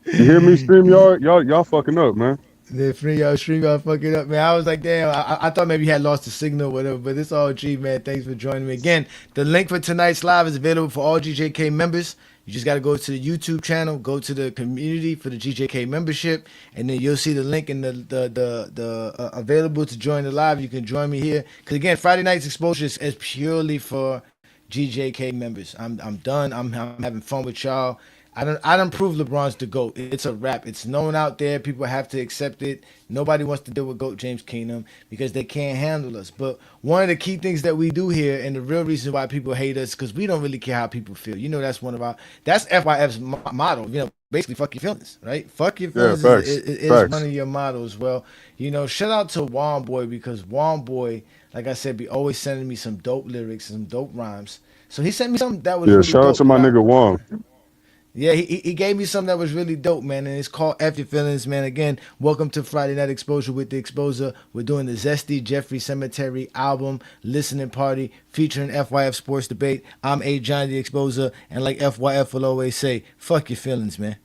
hear me, StreamYard? Y'all fucking up, man. The StreamYard fucking up, man. I was like, damn, I thought maybe you had lost the signal or whatever, but it's all G, man. Thanks for joining me. Again, the link for tonight's live is available for all GJK members. You just got to go to the YouTube channel, go to the community for the GJK membership, and then you'll see the link in the available to join the live. You can join me here. Because, again, Friday Night's Exposure is purely for GJK members. I'm done. I'm having fun with y'all. I don't prove LeBron's the GOAT. It's a wrap. It's known out there. People have to accept it. Nobody wants to deal with GOAT James Kingdom because they can't handle us. But one of the key things that we do here, and the real reason why people hate us, because we don't really care how people feel. You know, that's FYF's motto. You know, basically, fuck your feelings, right? Fuck your feelings is one of your mottos. Well, you know, shout out to Juan Boy, because Juan Boy, like I said, be always sending me some dope lyrics, some dope rhymes. So he sent me something that was really shout dope. out to my nigga Juan. Yeah, he gave me something that was really dope, man, and it's called F Your Feelings, man. Again, welcome to Friday Night Exposure with the Exposer. We're doing the Zesty Jeffrey Cemetery album listening party featuring FYF Sports Debate. I'm Ajani the Exposer, and like FYF will always say, fuck your feelings, man.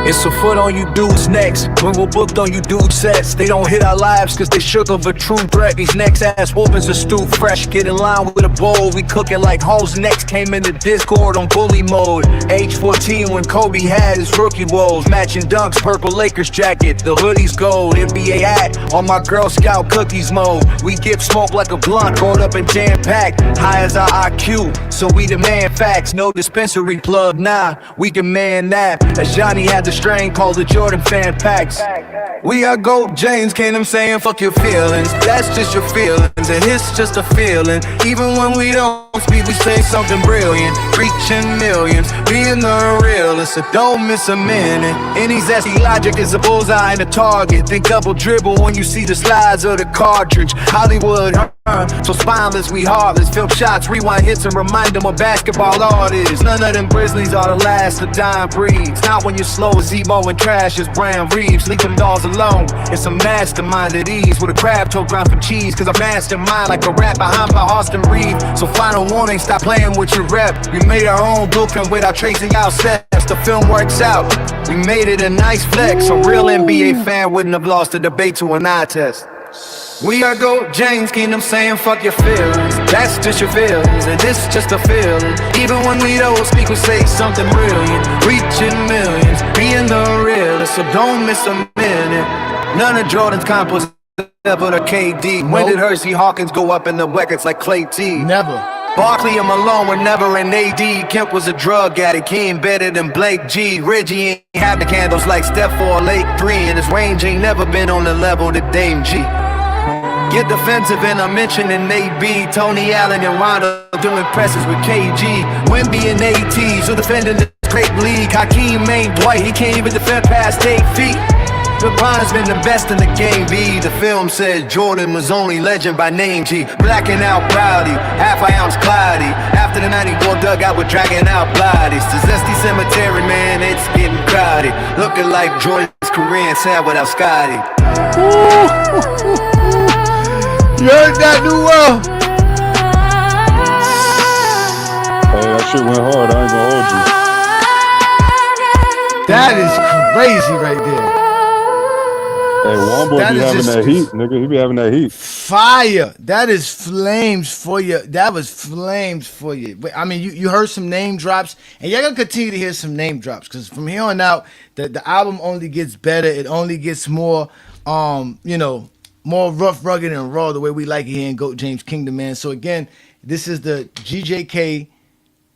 It's a foot on you dudes next. When we're booked on you dudes sets. They don't hit our lives cause they shook of a true threat. These next ass whoopings are stew fresh. Get in line with a bowl. We cooking like hoes next. Came into Discord on bully mode. Age 14 when Kobe had his rookie woes. Matching dunks, purple Lakers jacket. The hoodies gold. NBA hat on my Girl Scout cookies mode. We give smoke like a blunt. Rolled up and jam packed. High as our IQ. So we demand facts. No dispensary plug. Nah, we can man that. As Johnny had the strain called the Jordan fan packs. We are GOAT James Kingdom saying fuck your feelings. That's just your feelings and it's just a feeling. Even when we don't speak, we say something brilliant. Reaching millions, being the realest, so don't miss a minute. Any zesty logic is a bullseye and a target. Think double dribble when you see the slides of the cartridge. Hollywood, so spineless, we heartless. Film shots, rewind hits and remind them what basketball art is. None of them Grizzlies are the last of dime breeds. Not when you're slow as Emo and trash as Brown Reeves. Leave them dolls alone. It's a mastermind at ease with a crab toe ground for cheese. Cause I mastermind like a rap behind by Austin Reed. So final warning, stop playing with your rep. We made our own blueprint without tracing out steps. The film works out. We made it a nice flex. A real NBA fan wouldn't have lost the debate to an eye test. We are GOAT James Kingdom saying fuck your feelings. That's just your feelings and it's just a feeling. Even when we don't speak, we say something brilliant. Reaching millions, being the realest, so don't miss a minute. None of Jordan's comp was ever the KD. When did Hersey Hawkins go up in the records like Clay T? Never. Barkley and Malone were never an AD. Kemp was a drug addict. He ain't better than Blake G. Reggie ain't had the candles like Steph or Lake 3. And his range ain't never been on the level that Dame G. Get defensive and I'm mentioning AB. Tony Allen and Rondo doing presses with KG. Wemby and ATs who defending the great league. Hakeem ain't Dwight, he can't even defend past 8 feet. LeBron has been the best in the game, B. The film said Jordan was only legend by name, G. Blacking out proudly, half an ounce cloudy. After the 94 dugout, we're dragging out bodies. The Zesty Cemetery, man, it's getting crowded. Looking like Jordan's career sad without Scotty. You heard that, New World? Hey, that shit went hard. I ain't gonna hold you. That is crazy right there. Hey, one boy be having that heat, nigga. He be having that heat. Fire. That is flames for you. That was flames for you. But, I mean, you heard some name drops, and you're going to continue to hear some name drops, because from here on out, the album only gets better. It only gets more, more rough, rugged, and raw, the way we like it here in GOAT James Kingdom, man. So, again, this is the GJK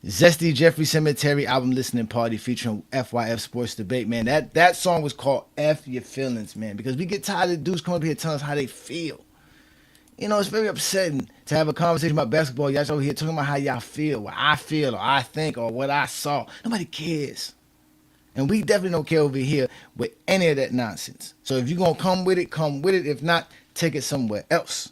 Zesty Jeffrey Cemetery album listening party featuring FYF Sports Debate, man. That song was called F Your Feelings, man, because we get tired of dudes coming up here telling us how they feel. You know, it's very upsetting to have a conversation about basketball. Y'all over here talking about how y'all feel, what I feel, or I think, or what I saw. Nobody cares. And we definitely don't care over here with any of that nonsense. So if you're going to come with it, come with it. If not, take it somewhere else.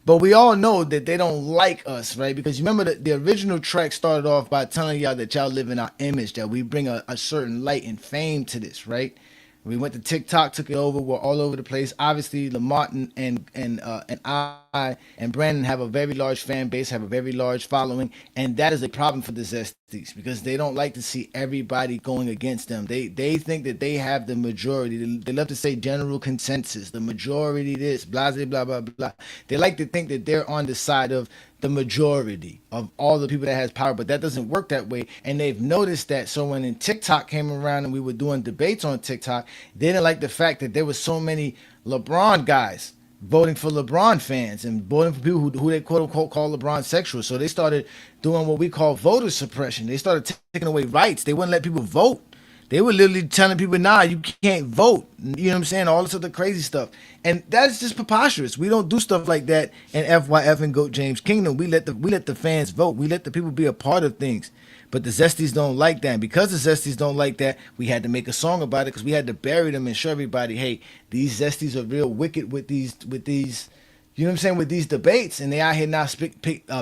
But we all know that they don't like us, right? Because you remember the original track started off by telling y'all that y'all live in our image, that we bring a certain light and fame to this, right? We went to TikTok, took it over. We're all over the place. Obviously, Lamont and I and Brandon have a very large fan base, have a very large following, and that is a problem for the Zesties because they don't like to see everybody going against them. They think that they have the majority. They love to say general consensus, the majority this, blah, blah, blah, blah, blah. They like to think that they're on the side of the majority of all the people that has power, but that doesn't work that way, and they've noticed that. So when TikTok came around and we were doing debates on TikTok, they didn't like the fact that there was so many LeBron guys voting for LeBron fans and voting for people who they quote unquote call LeBron sexual. So they started doing what we call voter suppression. They started taking away rights. They wouldn't let people vote. They were literally telling people, nah, you can't vote. You know what I'm saying? All this other crazy stuff. And that's just preposterous. We don't do stuff like that in FYF and GOAT James Kingdom. We let the fans vote. We let the people be a part of things. But the Zesties don't like that. And because the Zesties don't like that, we had to make a song about it because we had to bury them and show everybody, hey, these Zesties are real wicked with these, you know what I'm saying, with these debates, and they out here now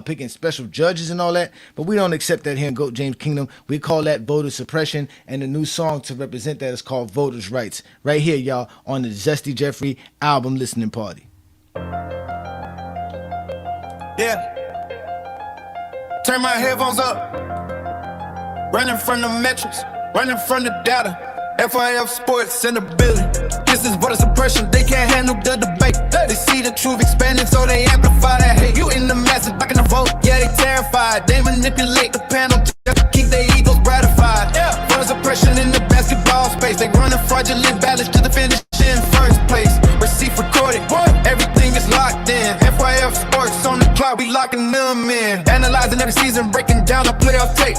picking special judges and all that. But we don't accept that here in GOAT James Kingdom. We call that voter suppression, and the new song to represent that is called Voters' Rights. Right here, y'all, on the Zesty Jeffrey album listening party. Yeah. Turn my headphones up. Running from the metrics, running from the data. FYF Sports in the building. This is voter suppression, they can't handle the debate. They see the truth expanding, so they amplify that hate. You in the masses, back in the vote, yeah, they terrified. They manipulate the panel just to keep their egos gratified. Voter suppression in the basketball space. They running fraudulent ballots to the finish in first place. Receipt recorded, everything is locked in. FYF Sports on the clock, we locking them in. Analyzing every season, breaking down the playoff tape.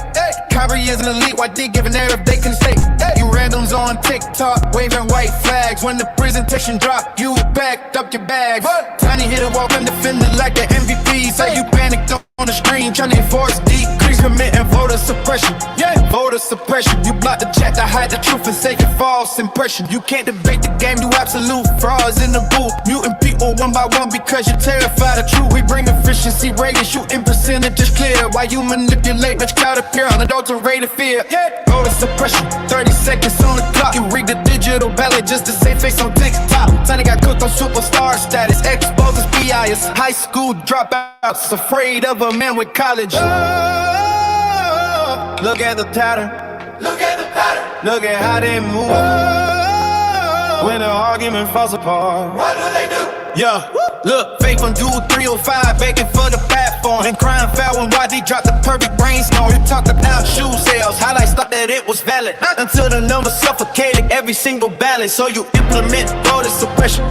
Kyrie is an elite, why they giving air if they can stay? You randoms on TikTok, waving white flags. When the presentation drop, you packed up your bags. Tiny hit a walk and defender like the MVP. Say you panicked on the screen, trying to enforce decrease, committing voter suppression. Yeah, voter suppression. You block the chat to hide the truth and say a false impression. You can't debate the game, you absolute frauds in the booth. Muting people one by one because you're terrified of truth. We bring efficiency ratings, shooting percentages clear. While you manipulate, let's crowd appear unadulterated fear. Yeah, voter suppression, 30 seconds on the clock. You rigged the digital ballot just to save face on TikTok. Tiny got cooked on superstar status, exposes BIS, high school dropouts, afraid of a man with college. Look at the pattern. Look at the pattern. Look at how they move. When the argument falls apart, what do they do? Yeah, look, fake on dude 305, begging for the platform and crying foul when why they dropped the perfect brainstorm. You talked about shoe sales, highlights thought that it was valid until the numbers suffocated every single ballot. So you implement voter suppression,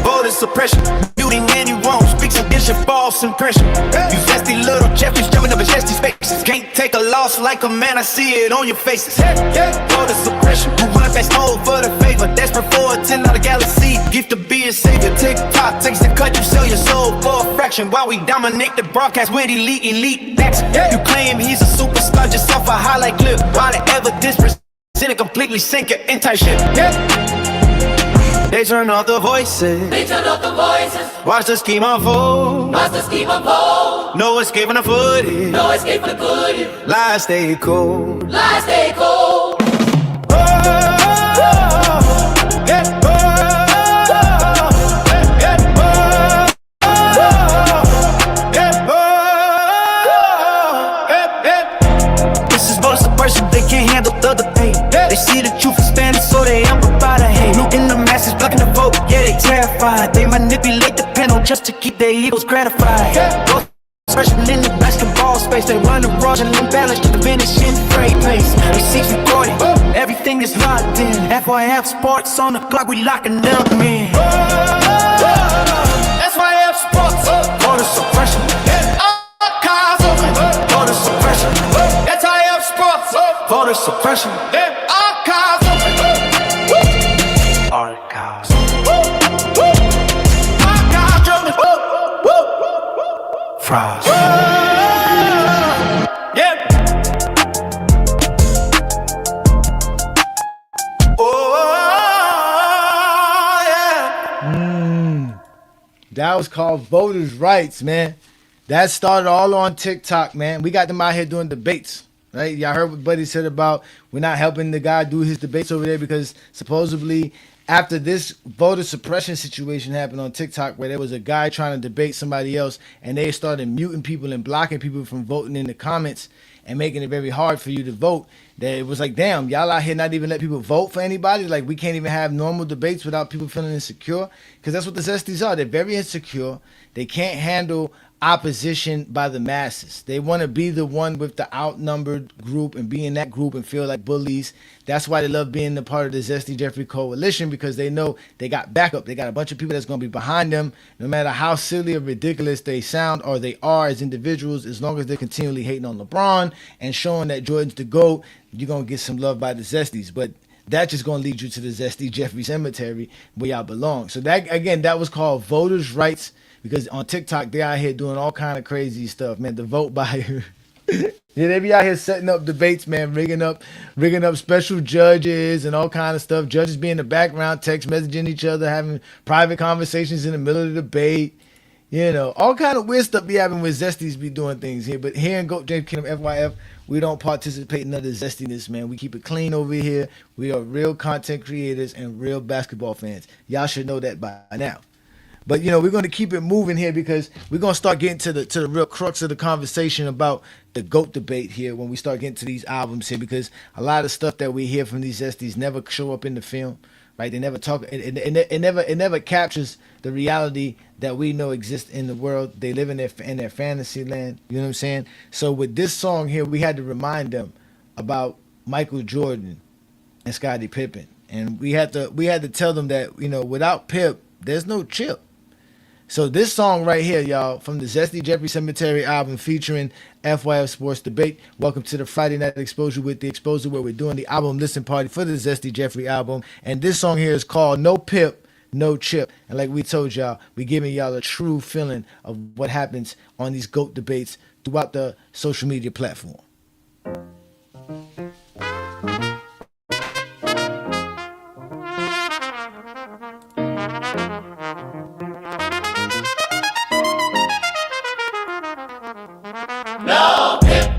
voter suppression, muting anyone who speaks against pressure, false impression. You zesty little Jeffries jumping up in zesty spaces. Can't take a loss like a man, I see it on your faces. Voter suppression, who run fast mode for the favor. Desperate for a $10 galaxy, gift to be a savior. TikTok takes the cut, you sell your soul for a fraction. While we dominate the broadcast with elite action. You claim he's a superstar just off a highlight clip. While the evidence presented completely sink your entire ship. They turn off the voices. They turn off the voices. Watch the scheme unfold. Watch the scheme unfold. No escaping the footage. No escape from the footage. Lies stay cold. Lies stay cold. This is voter suppression, they can't handle the debate. They see the truth in Spanish, so they amplify the hate. Looting the masses, blocking the vote, yeah, they terrified. They manipulate the panel just to keep their egos gratified. Voter suppression in the basketball space, they run the fraudulent imbalance to the finishing freight pace. Receipts recorded, everything is locked in. FYF sports on the clock, we locking them in. FYF sports, voter suppression. Archives open, voter suppression. FYF sports, voter suppression. Archives open, archives. Archives open, fries. Yeah. That was called Voters' Rights, man. That started all on TikTok, man. We got them out here doing debates, right? Y'all heard what Buddy said about we're not helping the guy do his debates over there because supposedly after this voter suppression situation happened on TikTok where there was a guy trying to debate somebody else and they started muting people and blocking people from voting in the comments and making it very hard for you to vote, that it was like, damn, y'all out here not even let people vote for anybody. Like, we can't even have normal debates without people feeling insecure, because that's what the Zesties are. They're very insecure. They can't handle opposition by the masses. They want to be the one with the outnumbered group and be in that group and feel like bullies. That's why they love being a part of the Zesty Jeffrey coalition, because they know they got backup. They got a bunch of people that's going to be behind them, no matter how silly or ridiculous they sound or they are as individuals. As long as they're continually hating on LeBron and showing that Jordan's the GOAT, you're going to get some love by the Zesties. But that's just going to lead you to the Zesty Jeffrey cemetery where y'all belong. So that, again, that was called Voters' Rights, because on TikTok, they out here doing all kind of crazy stuff, man. The vote buyer. Yeah, they be out here setting up debates, man, rigging up special judges and all kind of stuff. Judges be in the background, text messaging each other, having private conversations in the middle of the debate. You know, all kind of weird stuff be happening with Zesties be doing things here. But here in GJK and FYF, we don't participate in none of the zestiness, man. We keep it clean over here. We are real content creators and real basketball fans. Y'all should know that by now. But, you know, we're going to keep it moving here because we're going to start getting to the real crux of the conversation about the GOAT debate here when we start getting to these albums here, because a lot of stuff that we hear from these Zesties never show up in the film, right? They never talk. It never captures the reality that we know exists in the world. They live in their fantasy land. You know what I'm saying? So with this song here, we had to remind them about Michael Jordan and Scottie Pippen. And we had to tell them that, you know, without Pip, there's no Chip. So this song right here, y'all, from the Zesty Jeffrey Cemetery album featuring FYF Sports Debate. Welcome to the Friday Night Exposure with the Exposure, where we're doing the album listen party for the Zesty Jeffrey album. And this song here is called No Pip, No Chip. And like we told y'all, we're giving y'all a true feeling of what happens on these GOAT debates throughout the social media platform. No Pip,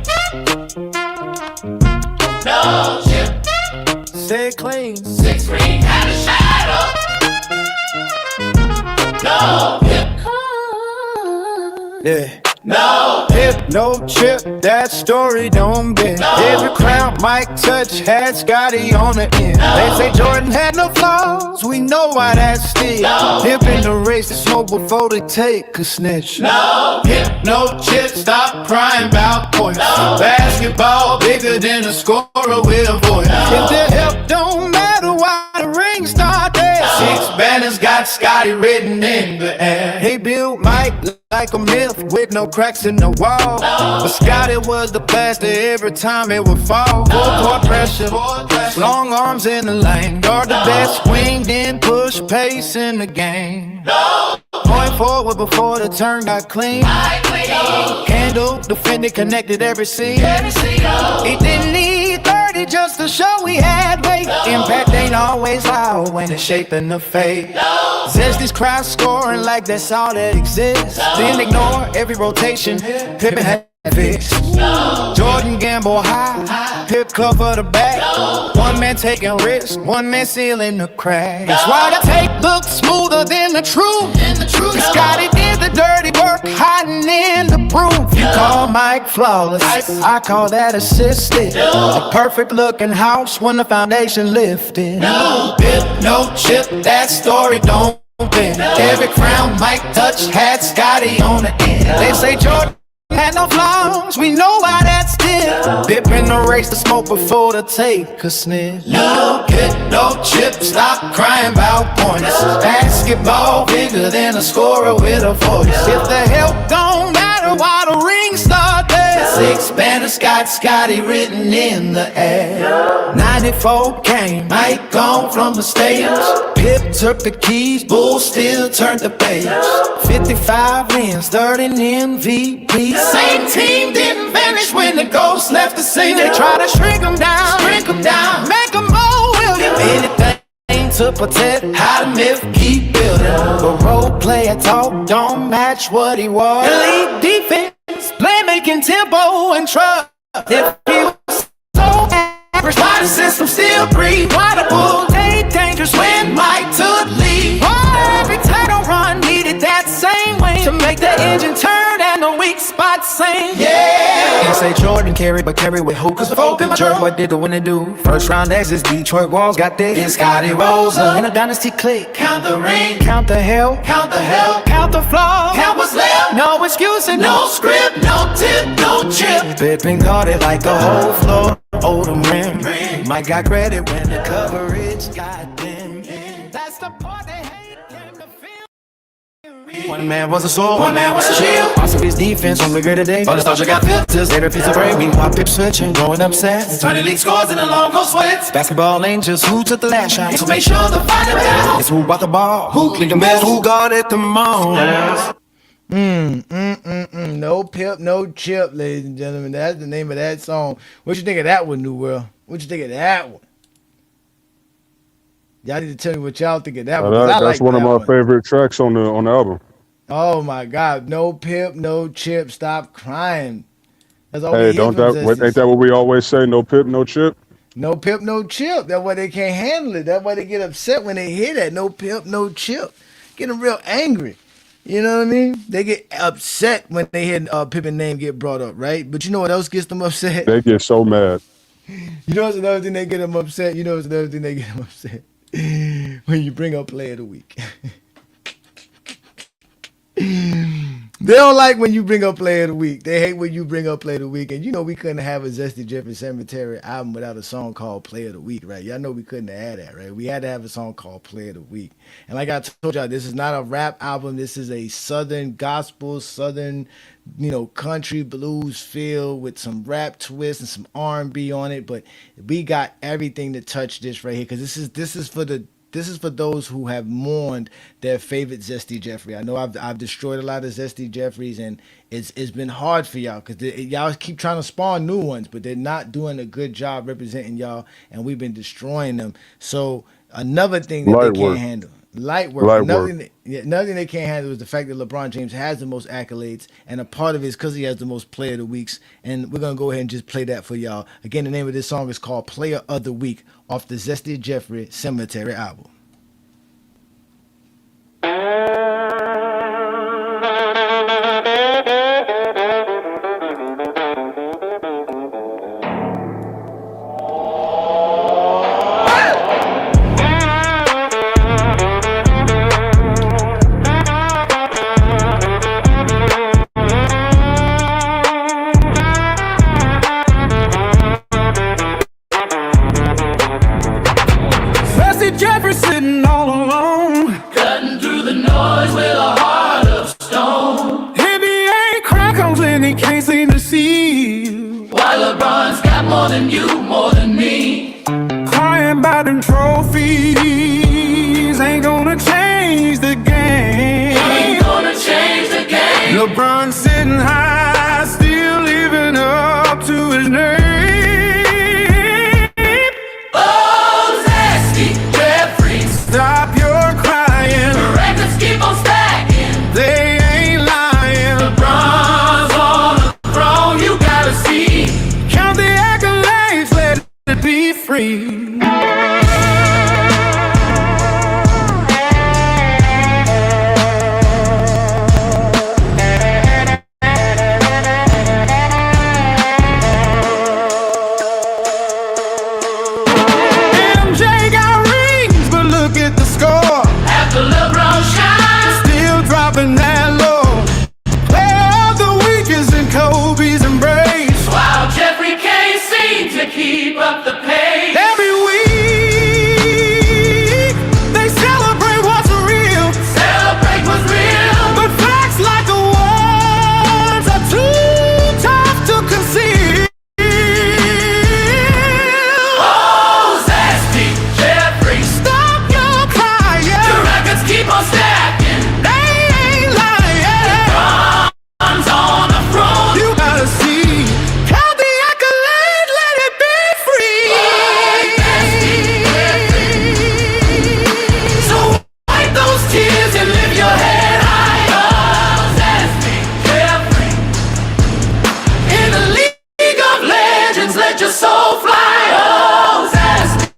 no Chip. Stay clean. 6 ring had a shadow. No Pip, Yeah. no Pip, no Chip, that story don't bend. No. Every crown Mike touch had Scotty on the end. No. They say Jordan had no flaws, we know why that's still. No. Pip in the race to smoke before they take a snitch. No Pip, No Chip, stop crying about points. No. Basketball bigger than a scorer with a voice. No. If the help don't matter, why the ring start there? No. 6 banners got Scotty written in the air. He built Mike like a myth with no cracks in the wall. But Scotty was the plaster every time it would fall. Full court pressure, long arms in the lane. Guard the best, winged in, push pace in the game. Point forward before the turn got clean. Handle, defended, connected every scene. He didn't need 30 just to show we had weight. Impact ain't always loud when it's shaping the fate. Zesty's crowd scoring like that's all that exists. Then ignore every rotation. Pippin had fixed. Jordan gamble high, Pip cover the back. One man taking risks, one man sealing the crack. That's why the tape looks smoother than the truth. Scotty did the dirty work, hiding in the proof. You call Mike flawless, I call that assisted. A perfect looking house when the foundation lifted. No bit, no chip, that story don't bend. Every crown Mike touched had Scotty on the end. They say Jordan had no flaws, we know why that's still. Dip in the race to smoke before the take a sniff. No hit, no chip, stop crying about points. Basketball bigger than a scorer with a voice. If the help don't matter, why the ring start there? 6 banners got Scotty written in the air. 94 came, Mike gone from the stage. Pip took the keys, Bull still turned the page. 55 wins, 30 MVP. Same team didn't vanish when the ghosts left the scene. They try to shrink them down, make them more William. Anything to protect how the myth keep building. But role player talk don't match what he was. Elite defense, playmaking tempo and trust. If he was so average, why the system still breathe? Why the bull stay dangerous when Mike took lead? Why every title run needed that same way to make the engine turn and the weak spot sing? Yeah. They say Jordan carry, but carry with who? Cause the folk in my church, what did the winner do? First round exits, Detroit Walls got this. It's Scotty Rosa in a dynasty click. Count the ring, count the hell, count the hell, count the flaws, count what's left. No excuses, no script, no tip, no chip. Pippin caught it like the whole floor. Oldham rim. Mike got credit when the coverage got them. That's the part they hate. One man was a sword, one man was a shield. Also his defense on bigger today. All the stars got filters, every piece of break. Meanwhile, Pip switching, going upset. 20 league scores in the long go sweats. Basketball ain't just who took the last shot. So make sure the final down. It's who bought the ball, who cleaned the mess, who guarded the most. No Pip, no chip, ladies and gentlemen. That's the name of that song. What you think of that one, New World? What you think of that one? Y'all need to tell me what y'all think of that one. That's one of my favorite tracks on the album. Oh my God! No Pip, no chip. Stop crying. That's all. Hey, ain't that what we always say? No Pip, no chip. No Pip, no chip. That's why they can't handle it. That's why they get upset when they hear that. No Pip, no chip. Get them real angry. You know what I mean? They get upset when they hear Pippin's name get brought up, right? But you know what else gets them upset? They get so mad. You know what's another thing they get them upset? When you bring up Player of the Week. They don't like when you bring up Player of the Week. They hate when you bring up Player of the Week. And you know we couldn't have a Zesty Jeffrey Cemetery album without a song called Player of the Week, right? Y'all know we couldn't have had that, right? We had to have a song called Player of the Week. And like I told y'all, this is not a rap album. This is a Southern gospel, Southern, country blues feel with some rap twists and some R&B on it. But we got everything to touch this right here because this is for those who have mourned their favorite Zesty Jeffrey. I know I've destroyed a lot of Zesty Jeffries, and it's been hard for y'all because y'all keep trying to spawn new ones, but they're not doing a good job representing y'all, and we've been destroying them. So another thing that they can't handle. Light work. Another thing they can't handle is the fact that LeBron James has the most accolades, and a part of it is because he has the most Player of the Weeks. And we're going to go ahead and just play that for y'all. Again, the name of this song is called Player of the Week off the Zesty Jeffrey Cemetery album. Jeffrey sitting all alone. and he can't seem to see you. Why LeBron's got more than you, more than me. Crying about them trophies ain't gonna change the game. Ain't gonna change the game. LeBron sitting high, still living up to his name. Oh, Zesty Jeffries, Stop your crying. the records keep on stacking. They ain't lying. LeBron's on the throne, you gotta see. Count the accolades, let it be free. MJ got rings, but look at the score. After LeBron shines, Still dropping that low. Player of the week is in Kobe's embrace. while Jeffrey can't seem to keep up the pace. Every week they celebrate what's real, Celebrate what's real. but facts like awards are too tough to conceal. Oh, Zesty Jeffries, Stop your the crying. records keep on stacking. They ain't lying. LeBron's on the throne. You gotta see. Count the accolades, let it be free. So wipe those tears and lift your head high. Oh, Zesty Jeffries, in the league of legends, let your soul fly. Oh, Zesty.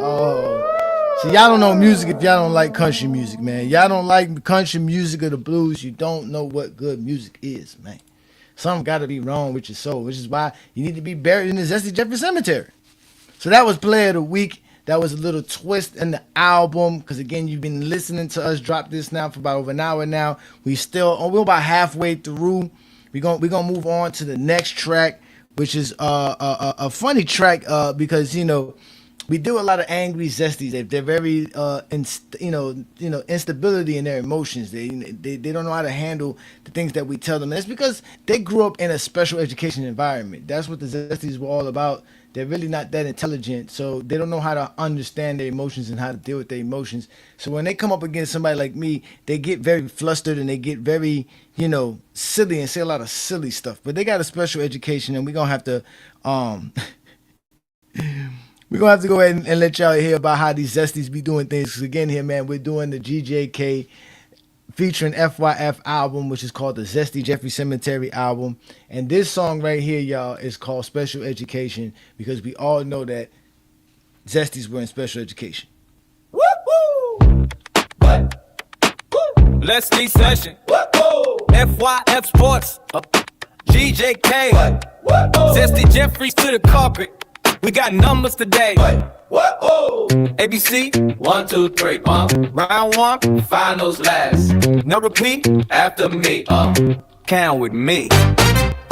Oh, see, y'all don't know music if y'all don't like country music, man. Y'all don't like country music or the blues. You don't know what good music is, man. Something got to be wrong with your soul, which is why you need to be buried in the Zesty Jeffrey Cemetery. So that was Player of the Week. That was a little twist in the album, because again, you've been listening to us drop this now for about over an hour now. We're about halfway through. We're gonna move on to the next track, which is a funny track because we do a lot of angry Zesties. They're very instability in their emotions. They don't know how to handle the things that we tell them. And that's because they grew up in a special education environment. That's what the Zesties were all about. They're really not that intelligent, so they don't know how to understand their emotions and how to deal with their emotions. So when they come up against somebody like me, they get very flustered and they get very, silly and say a lot of silly stuff. But they got a special education, and we're gonna have to we're going to have to go ahead and let y'all hear about how these Zesties be doing things. Because again here, man, we're doing the GJK featuring FYF album, which is called the Zesty Jeffrey Cemetery album. And this song right here, y'all, is called Special Education, because we all know that Zesties were in special education. Woo-hoo! Let's see session. FYF Sports. GJK. Zesty Jeffries to the carpet. We got numbers today. ABC, 1, 2, 3, round 1, finals last. No repeat after me. Count with me.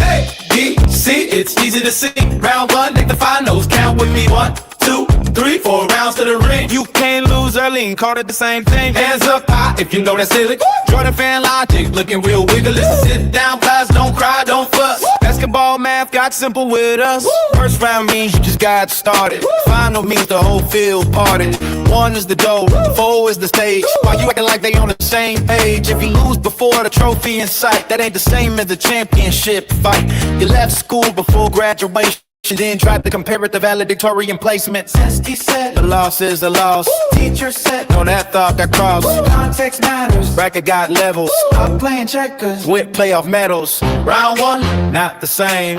A, B, C, it's easy to see. Round 1, make the finals. Count with me. 1, 2, 3, 4 rounds to the ring. You can't lose early and call it the same thing. Hands up high if you know that's silly. Jordan fan logic, looking real wiggly. Sit down, class, don't cry, don't fuss. Basketball math got simple with us. First round means you just got started. Final means the whole field parted. 1 is the dough, 4 is the stage. While you acting like they on the same page. If you lose before the trophy in sight, that ain't the same as the championship fight. You left school before graduation. She then tried to compare it to valedictorian placements. Zesty said the loss is the loss. Teacher said no, that thought that crossed. Context matters. Bracket got levels. Stop playing checkers with playoff medals. Round 1, not the same.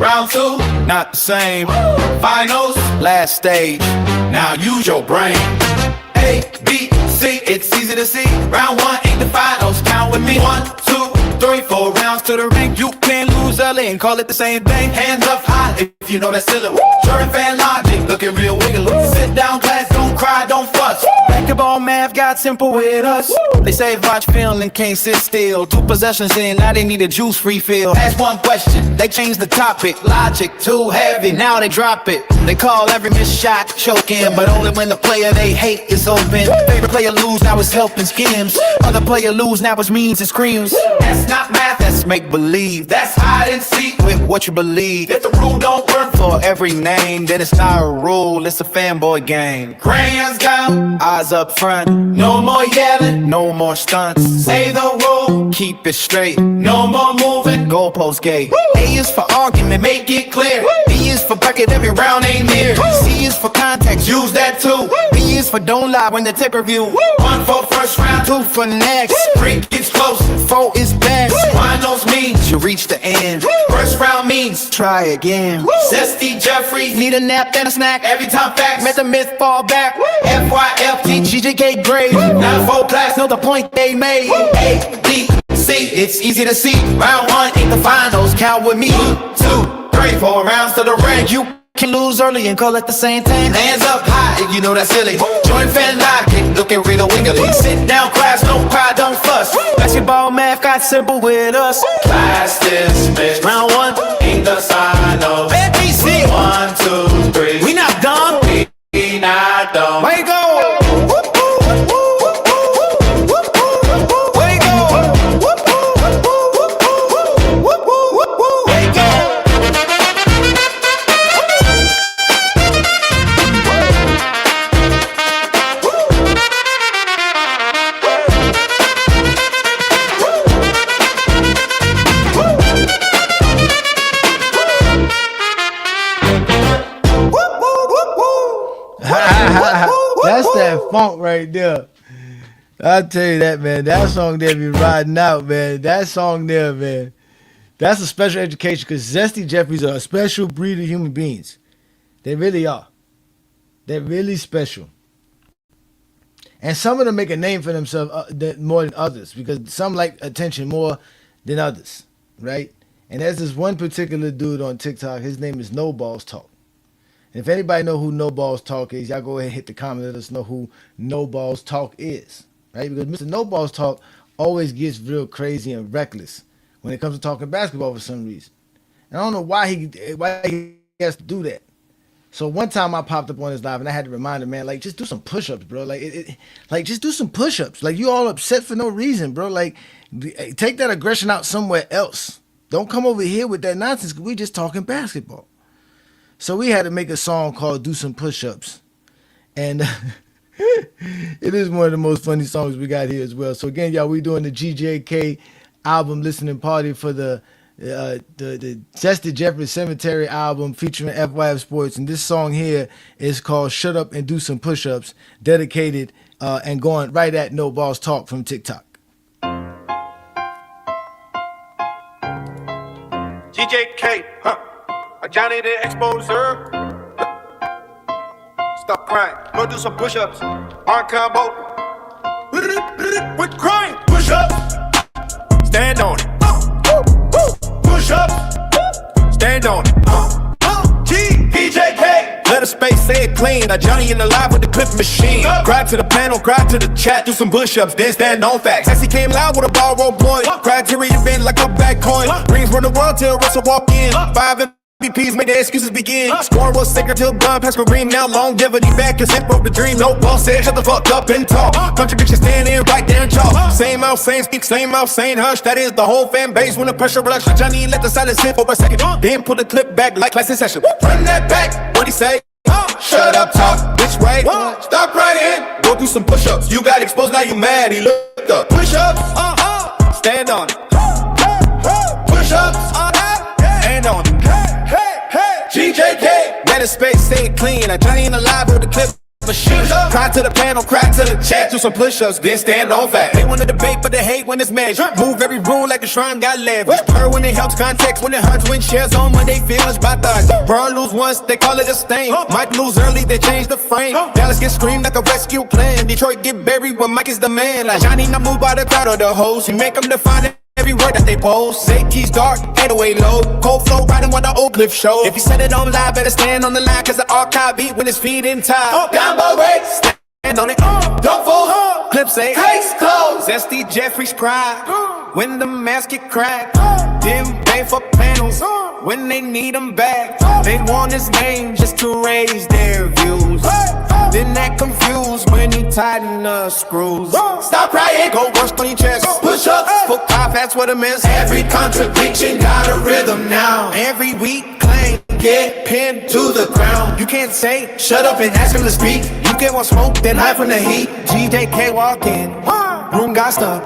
Round 2, not the same. Finals, last stage. Now use your brain. A, B, C, it's easy to see. Round 1 ain't the finals. Count with me. 1, 2, 3, 4 rounds to the ring. You can't lose early and call it the same thing. Hands up high if you know that's silly. Jordan fan logic, looking real wiggly. Sit down, class, don't cry, don't fuss. Back Basketball math got simple with us. They say watch film and can't sit still. 2 possessions in, now they need a juice refill. Ask one question, they changed the topic. Logic too heavy, now they drop it. They call every missed shot choking, but only when the player they hate is open. Favorite player lose, now it's helping schemes. Other player lose, now it's means and screams. That's not math, that's make believe. That's hide and seek with what you believe. If the rule don't work for every name, then it's not a rule, it's a fanboy game. Crayons down, eyes up front. No more yelling, no more stunts. Say the rule, keep it straight. No more moving, goalpost gate. A is for argument, make it clear. B is for bracket, every round ain't near. C is for context, use that too. B is for don't lie when the tape review. 1 for first round, 2 for next. 3 gets close, 4 is best. Finals means you reach the end. First round means try again. Zesty Jeffrey, need a nap and a snack. Every time facts, met the myth fall back. FYF, GJK grade. Now 4 class, know the point they made. A, B, C, it's easy to see. Round 1 ain't the finals, count with me. 2, 3, 4 rounds to the ring. You can lose early and call at the same time. Hands up high if you know that's silly. Join fan logic, looking real wiggly. Sit down, class, don't cry, don't fuss. Basketball math got simple with us. Class dismissed. Round 1 ain't the finals. ABC 1, 2, 3. We not done. We not done. Way go. That's that funk right there. I'll tell you that, man. That song there be riding out, man. That song there, man. That's a special education because Zesty Jeffries are a special breed of human beings. They really are. They're really special. And some of them make a name for themselves more than others because some like attention more than others, right? And there's this one particular dude on TikTok. His name is No Balls Talk. And if anybody know who No Balls Talk is, y'all go ahead and hit the comment. Let us know who No Balls Talk is, right? Because Mr. No Balls Talk always gets real crazy and reckless when it comes to talking basketball for some reason. And I don't know why he has to do that. So one time I popped up on his live and I had to remind him, man, like just do some push-ups, bro. Like just do some push-ups. Like you all upset for no reason, bro. Like take that aggression out somewhere else. Don't come over here with that nonsense because we just talking basketball. So we had to make a song called Do Some Push-Ups. And it is one of the most funny songs we got here as well. So again, y'all, we doing the GJK album listening party for the Zesty Jeffries Cemetery album featuring FYF Sports. And this song here is called Shut Up and Do Some Push-Ups, dedicated and going right at No Balls Talk from TikTok. GJK, Ajani the exposer. Stop crying, go do some push-ups. Arm combo. Quit crying. Push-ups. Stand on it. Push-ups. Stand on it. GJK. Let the space say it clean. Ajani in the live with the clip machine. Cry to the panel, cry to the chat. Do some push-ups, then stand on facts. Sexy came loud with a borrowed point. Criteria bend like a back coin. Rings run the world till Russell walk in. 5 MVPs make the excuses begin. Scoring was sicker till done past Kareem. Now longevity back cause it broke the dream. No ball said shut the fuck up and talk. Contradiction standing right there and chalk. Same out, same speak, same out, same hush. That is the whole fan base when the pressure rush. Johnny let the silence hit for a second. Then pull the clip back like class in session. Run that back, what'd he say? Shut up, talk, bitch, wait. Stop crying, go do some push-ups. You got exposed, now you mad, he looked up. Push-ups, stand on it. Push-ups, stand on it. GJK, let the space stay clean. Ajani in the live with the clip machine. Cry to the panel, cry to the chat. Do some push-ups, then stand on fact. They want to debate, but they hate when it's measured. Move every rule like the shrine got leverage. Her when it helps context, when it hurts, when shares on Monday feelings by thighs. Burn lose once, they call it a stain. Might lose early, they change the frame. Dallas get screamed like a rescue plan. Detroit get buried when Mike is the man. Ajani not moved by the crowd or the host. He make them define it. Every word that they post, say keys dark, 808 low. Cold flow riding with the old cliff show. If you set it on live, better stand on the line, cause the archive beat when it's feet in time. Down by way, stand on it. Don't fold. Clips say case closed. Zesty Jeffries cry when the mask get cracked. Didn't pay for panels when they need them back. They want this game just to raise their views. Then act confused when he tighten the screws. Stop crying, go work on your chest. Push up, put five fast with a miss. Every contradiction got a rhythm now. Every week claim get pinned to the ground. You can't say shut up and ask him to speak. You get one smoke, then hide from the heat. GJK walk in, room got stuck.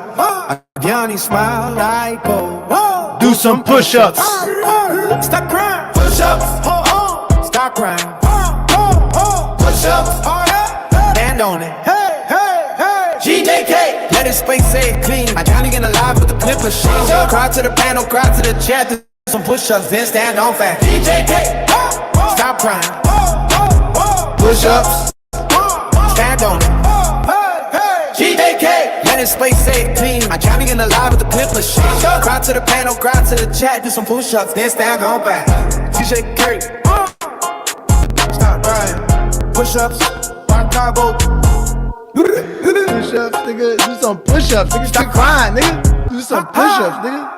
Ajani smile like oh. Do some push-ups. Stop crying. Push-ups. Stop crying. Push-ups. Stand on it. GJK. Let his space say it clean. Ajani getting alive with the clip machine. Cry to the panel, cry to the chat. Do some push-ups, then stand on fast. GJK. Stop crying. Push-ups. Stand on it. GJK. Let his space say it clean. Ajani getting alive with the clip machine. Cry to the panel, cry to the chat. Do some push-ups, then stand on back. GJK. Stop crying. Push-ups. Rock combo. Push-ups, nigga. Do some push-ups, nigga. Stop crying, nigga. Do some push-ups, nigga.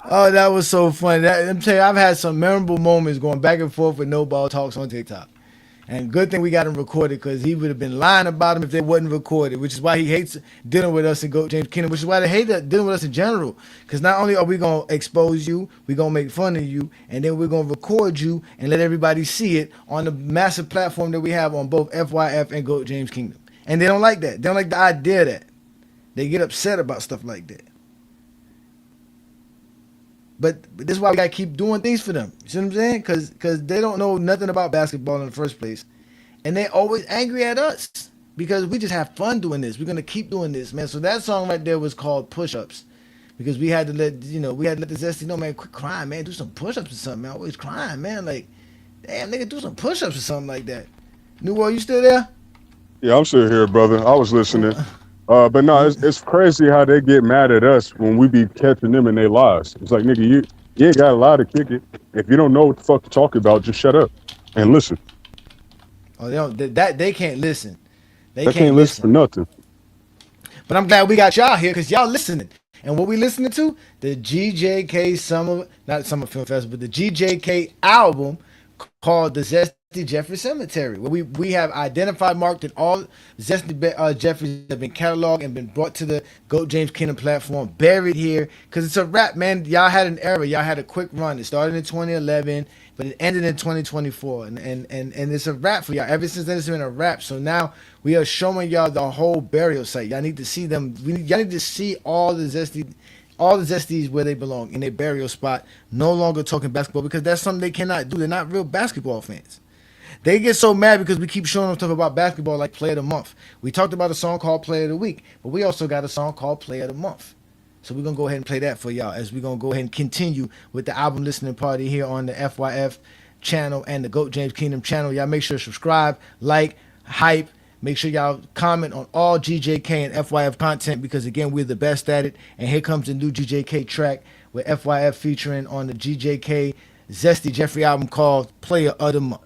Oh, that was so funny. I'm telling you, I've had some memorable moments going back and forth with No Ball Talks on TikTok. And good thing we got him recorded, because he would have been lying about him if they wasn't recorded, which is why he hates dealing with us and Goat James Kingdom, which is why they hate dealing with us in general. Because not only are we going to expose you, we're going to make fun of you, and then we're going to record you and let everybody see it on the massive platform that we have on both FYF and Goat James Kingdom. And they don't like that. They don't like the idea of that. They get upset about stuff like that. But this is why we gotta keep doing things for them. You see what I'm saying? Because they don't know nothing about basketball in the first place, and they always angry at us because we just have fun doing this. We're gonna keep doing this, man. So that song right there was called Push-Ups, because we had to let the Zesty know, man, quit crying, man. Do some push-ups or something, man. Always crying, man. Like, damn, nigga, do some push-ups or something like that. New World, you still there? Yeah, I'm still here, brother. I was listening. But no, it's crazy how they get mad at us when we be catching them in their lies. It's like, nigga, you ain't got a lie to kick it. If you don't know what the fuck to talk about, just shut up and listen. Oh, they can't listen. They can't listen for nothing. But I'm glad we got y'all here, because y'all listening. And what we listening to? The GJK not Summer Film Festival, but the GJK album called the ZESTY Jeffries Cemetery, where we have identified, marked, and all Zesty Jeffries have been cataloged and been brought to the Goat James Kingdom platform, buried here, because it's a wrap, man. Y'all had an era. Y'all had a quick run. It started in 2011, but it ended in 2024, and it's a wrap for y'all. Ever since then, it's been a wrap. So now we are showing y'all the whole burial site. Y'all need to see them. Y'all need to see all the Zesties where they belong, in their burial spot. No longer talking basketball, because that's something they cannot do. They're not real basketball fans. They get so mad because we keep showing them stuff about basketball, like Play of the Month. We talked about a song called Play of the Week, but we also got a song called Play of the Month. So we're going to go ahead and play that for y'all, as we're going to go ahead and continue with the album listening party here on the FYF channel and the Goat James Kingdom channel. Y'all make sure to subscribe, like, hype. Make sure y'all comment on all GJK and FYF content, because, again, we're the best at it. And here comes the new GJK track with FYF featuring on the GJK Zesty Jeffrey album called Player of the Month.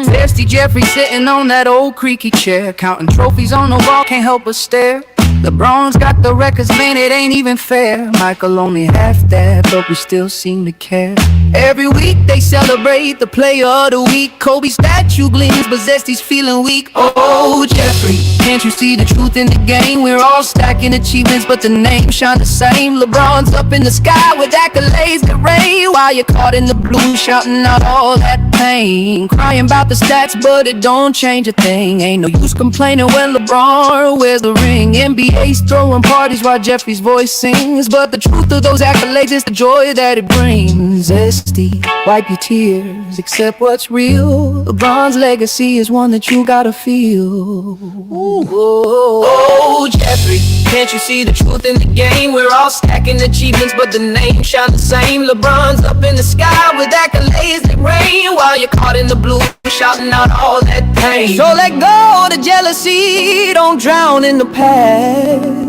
Zesty Jeffrey sitting on that old creaky chair, counting trophies on the wall, can't help but stare. LeBron's got the records, man, it ain't even fair. Michael only half that, but we still seem to care. Every week they celebrate the player of the week. Kobe's statue gleams, but Zesty's feeling weak. Oh, Jeffrey, can't you see the truth in the game? We're all stacking achievements, but the names shine the same. LeBron's up in the sky with accolades that rain, while you're caught in the blue, shouting out all that pain. Crying about the stats, but it don't change a thing. Ain't no use complaining when LeBron wears the ring. NBA's throwing parties while Jeffrey's voice sings, but the truth of those accolades is the joy that it brings. zesty. Wipe your tears, accept what's real. LeBron's legacy is one that you gotta feel. Oh, Jeffrey, can't you see the truth in the game? We're all stacking achievements, but the name shine the same. LeBron's up in the sky with accolades that rain, while you're caught in the blue, shouting out all that pain. So let go of the jealousy, don't drown in the past.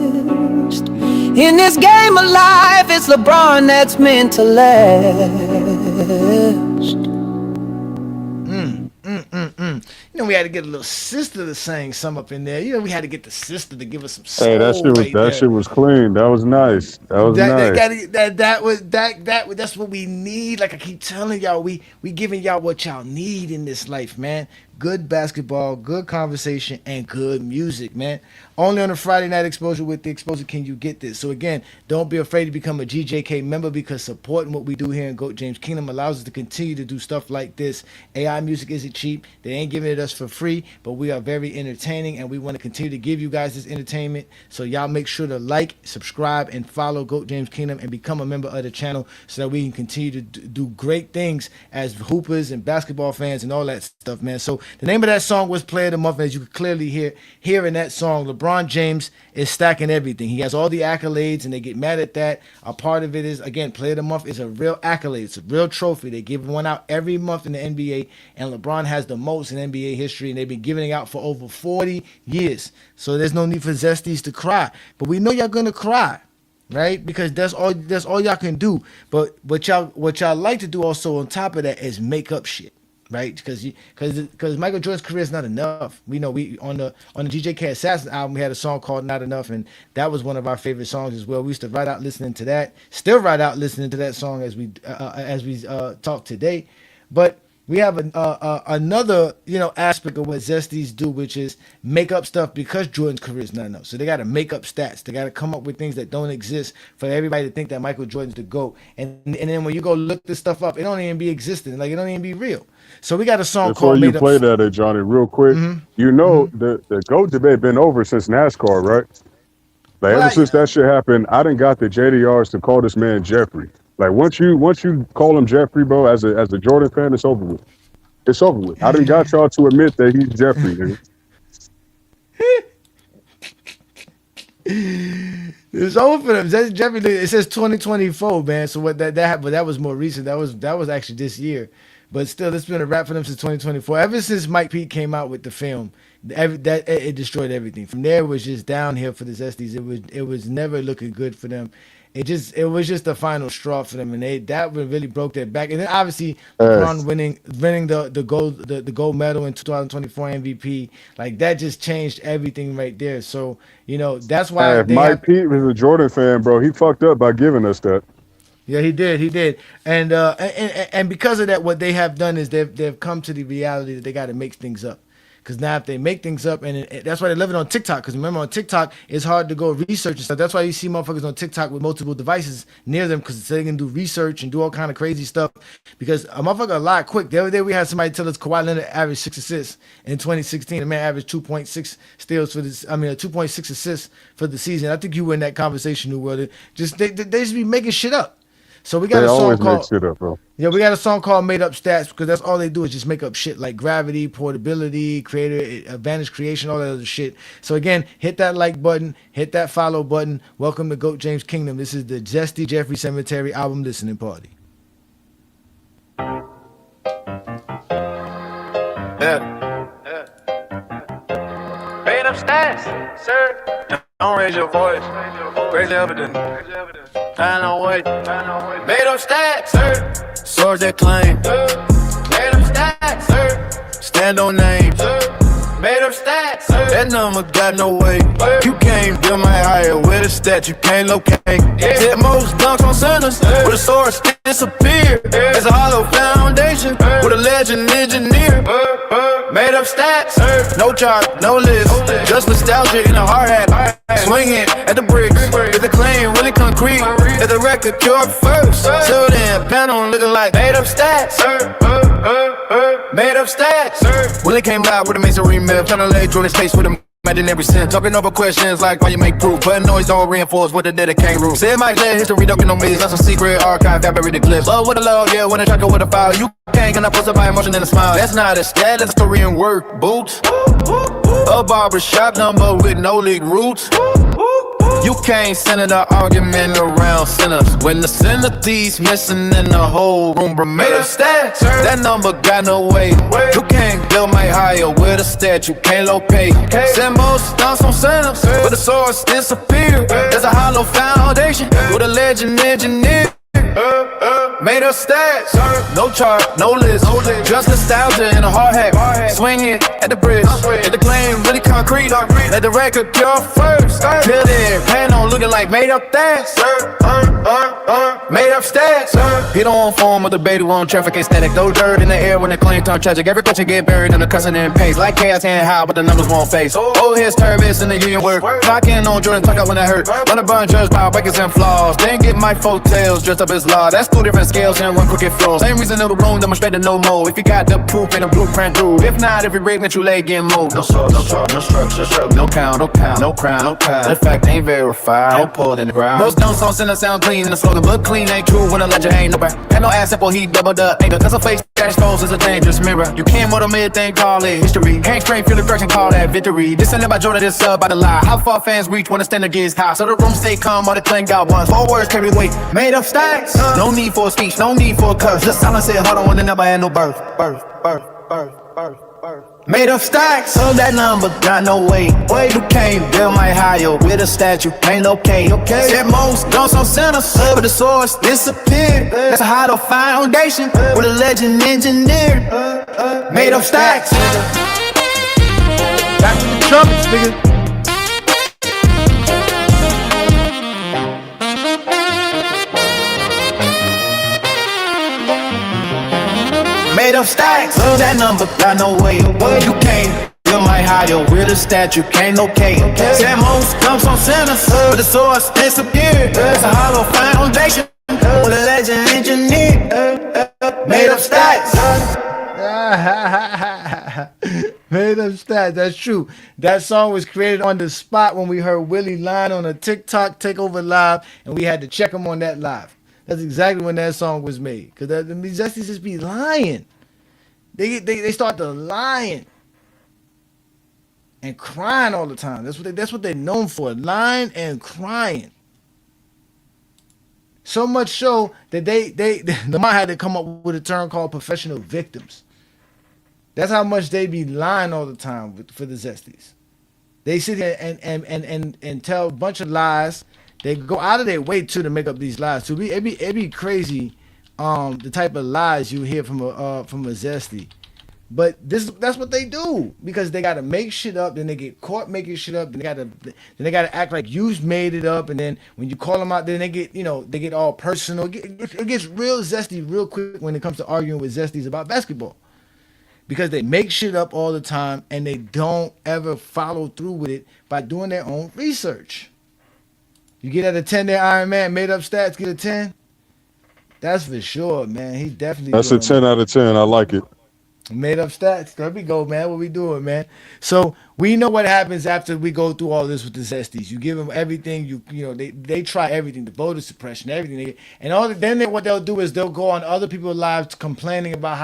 In this game of life, it's LeBron that's meant to last. You know, we had to get a little sister to sing some up in there. You know, we had to get the sister to give us some soul. Hey, that shit was clean. That was nice. That's what we need. Like I keep telling y'all, we giving y'all what y'all need in this life, man. Good basketball, good conversation, and good music, man. Only on a Friday Night Exposure with the Exposure can you get this. So again, don't be afraid to become a GJK member, because supporting what we do here in GOAT James Kingdom allows us to continue to do stuff like this. AI music isn't cheap. They ain't giving it us for free, but we are very entertaining, and we want to continue to give you guys this entertainment. So y'all make sure to like, subscribe, and follow GOAT James Kingdom and become a member of the channel so that we can continue to do great things as hoopers and basketball fans and all that stuff, man. So the name of that song was Player of the Month. As you can clearly hear in that song, LeBron James is stacking everything. He has all the accolades, and they get mad at that. A part of it is, again, Player of the Month is a real accolade. It's a real trophy. They give one out every month in the NBA, and LeBron has the most in NBA history, and they've been giving it out for over 40 years. So there's no need for Zesties to cry. But we know y'all gonna cry, right? Because that's all y'all can do. But what y'all like to do also on top of that is make up shit. Right, because Michael Jordan's career is not enough. We know we on the GJK Assassin album, we had a song called "Not Enough," and that was one of our favorite songs as well. We used to ride out listening to that, still ride out listening to that song as we talk today. But we have another aspect of what Zesties do, which is make up stuff because Jordan's career is not enough. So they got to make up stats. They got to come up with things that don't exist for everybody to think that Michael Jordan's the GOAT. And then when you go look this stuff up, it don't even be existing. Like, it don't even be real. So we got a song called Made Up. Before you play that, Johnny, real quick, the GOAT debate been over since NASCAR, right? Like, ever since that shit happened, I done got the JDRs to call this man Jeffrey. Like, once you call him Jeffrey, bro, as a Jordan fan, it's over with. It's over with. I done got y'all to admit that he's Jeffrey, nigga. It's over for them. That's Jeffrey. It says 2024, man. So what but that was more recent. That was actually this year. But still, it's been a wrap for them since 2024. Ever since Mike Pete came out with the film, it destroyed everything. From there, it was just downhill for the Zesties. It was never looking good for them. It was just the final straw for them, and that really broke their back. And then obviously LeBron winning the gold medal in 2024 MVP, like that just changed everything right there. So that's why. If Mike Pete was a Jordan fan, bro, he fucked up by giving us that. Yeah, he did, and because of that, what they have done is they've come to the reality that they got to make things up. Because now if they make things up, and that's why they're living on TikTok. Because remember, on TikTok, it's hard to go research and stuff. That's why you see motherfuckers on TikTok with multiple devices near them, because they can do research and do all kind of crazy stuff. Because a motherfucker a lot quick. The other day we had somebody tell us Kawhi Leonard averaged 6 assists in 2016. The man averaged 2.6 steals for this. 2.6 assists for the season. I think you were in that conversation, New World. Just they just be making shit up. So we got a song called shit up, bro. Yeah, we got a song called Made Up Stats, because that's all they do is just make up shit like gravity, portability, creator advantage creation, all that other shit. So again, hit that like button, hit that follow button. Welcome to GOAT James Kingdom. This is the Zesty Jeffrey Cemetery album listening party. Made up stats, sir. Don't raise your voice. Crazy evidence. I know what. Made up stats, sir. Swords that claim. Made up stats, sir. Stand on names. Made up stats, sir. That number got no weight. You can't build my higher with a stat you can't locate. Hit most dunks on centers with a source disappear. It's a hollow foundation with a legend engineer. Made up stats, no chart, no list. Just nostalgia in a hard hat. Swinging at the bricks. Is the claim really concrete? Is the record pure first? Till then, panel looking like made up stats. Made up stats. When it came out with a masonry mill, trying to lay Jordan's face with a Imaginary sin, talking over questions like why you make proof, but noise don't reinforce what the dead can't rule. Say my let history don't get no means, that's a secret archive that buried the clips. Love with a love, yeah, when I track it with a file, you can't gonna post up my emotion in a smile. That's not a stat, that's a story and work, boots. A barbershop number with no league roots. You can't center the argument around sinners. When the sympathy's missing in the whole room, bro, made a stat. That number got no weight. You can't build my higher with a stat you can't locate. Send most stunts on sinners, but the source disappeared. There's a hollow foundation with a legend engineer. Made up stats, no chart, no list, just nostalgia and a hard hat. Swing it at the bridge, get the claim really concrete. Let the record cure first. Till then, pan on looking like made up stats. Made up stats. Hit on form of debate on traffic ain't static. No dirt in the air when the claim turn tragic. Every question get buried in the cussing and pace. Like chaos and how, but the numbers won't face. Oh, here's turbulence in the union work. Clocking on Jordan, talk out when that hurt. Run a burn, judge, power breakers and flaws. Then get my folk tails dressed up as law. That's two different scales and one crooked flow. Same reason it'll bloom, demonstrated no more. If you got the proof and a blueprint, dude. If not, every rig that you lay get moved. No source, no chart, no structure, no count, no crown, no path. The fact ain't verified, no pulled in the ground. Most don't sound clean in the slogan, but clean ain't true when a legend ain't nowhere. Had no ass simple, he doubled up. Ain't because a face that exposed is a dangerous mirror. You can't motivate thing, call it history. Can't straight feel the direction, call that victory. This ain't about Jordan, this by the lie. How far fans reach when the standard gets high. So the room stay calm while the clang got ones. 4 words carry weight, made up stacks. No need for a speech, no need for a curse. Just silence it, hold on when the number had no birth. Made up stacks, so that number got no weight. You can't build my higher with a statue, ain't okay. Said most don't some sinners, but the source disappeared. That's a hollow foundation with a legend engineered. Made up stacks. Back to the trumpets, nigga. Made up stacks, so that number got no weight. You can't build my higher with a statue, can't locate. Said most comes from sinners, but the source disappeared. It's a hollow foundation with a legend engineered. Made up stacks. Made up stats, that's true. That song was created on the spot when we heard Willie line on a TikTok takeover live, and we had to check him on that live. That's exactly when that song was made. Because the ZESTYs just be lying. They start to lying and crying all the time. That's what they're known for, lying and crying. So much so that Lamar had to come up with a term called professional victims. That's how much they be lying all the time for the ZESTYs. They sit here and tell a bunch of lies. They go out of their way too to make up these lies. So it be crazy, the type of lies you hear from a ZESTY. But that's what they do, because they gotta make shit up, then they get caught making shit up, then they gotta act like you made it up, and then when you call them out, then they get all personal. It gets real ZESTY real quick when it comes to arguing with ZESTYs about basketball, because they make shit up all the time and they don't ever follow through with it by doing their own research. You get at a 10 there, Iron Man, made up stats, get a 10? That's for sure, man. He definitely. That's a 10 out of 10. I like it. Made up stats. There we go, man. What we doing, man? So we know what happens after we go through all this with the ZESTYs. You give them everything. You know they try everything, the voter suppression, everything. What they'll do is they'll go on other people's lives complaining about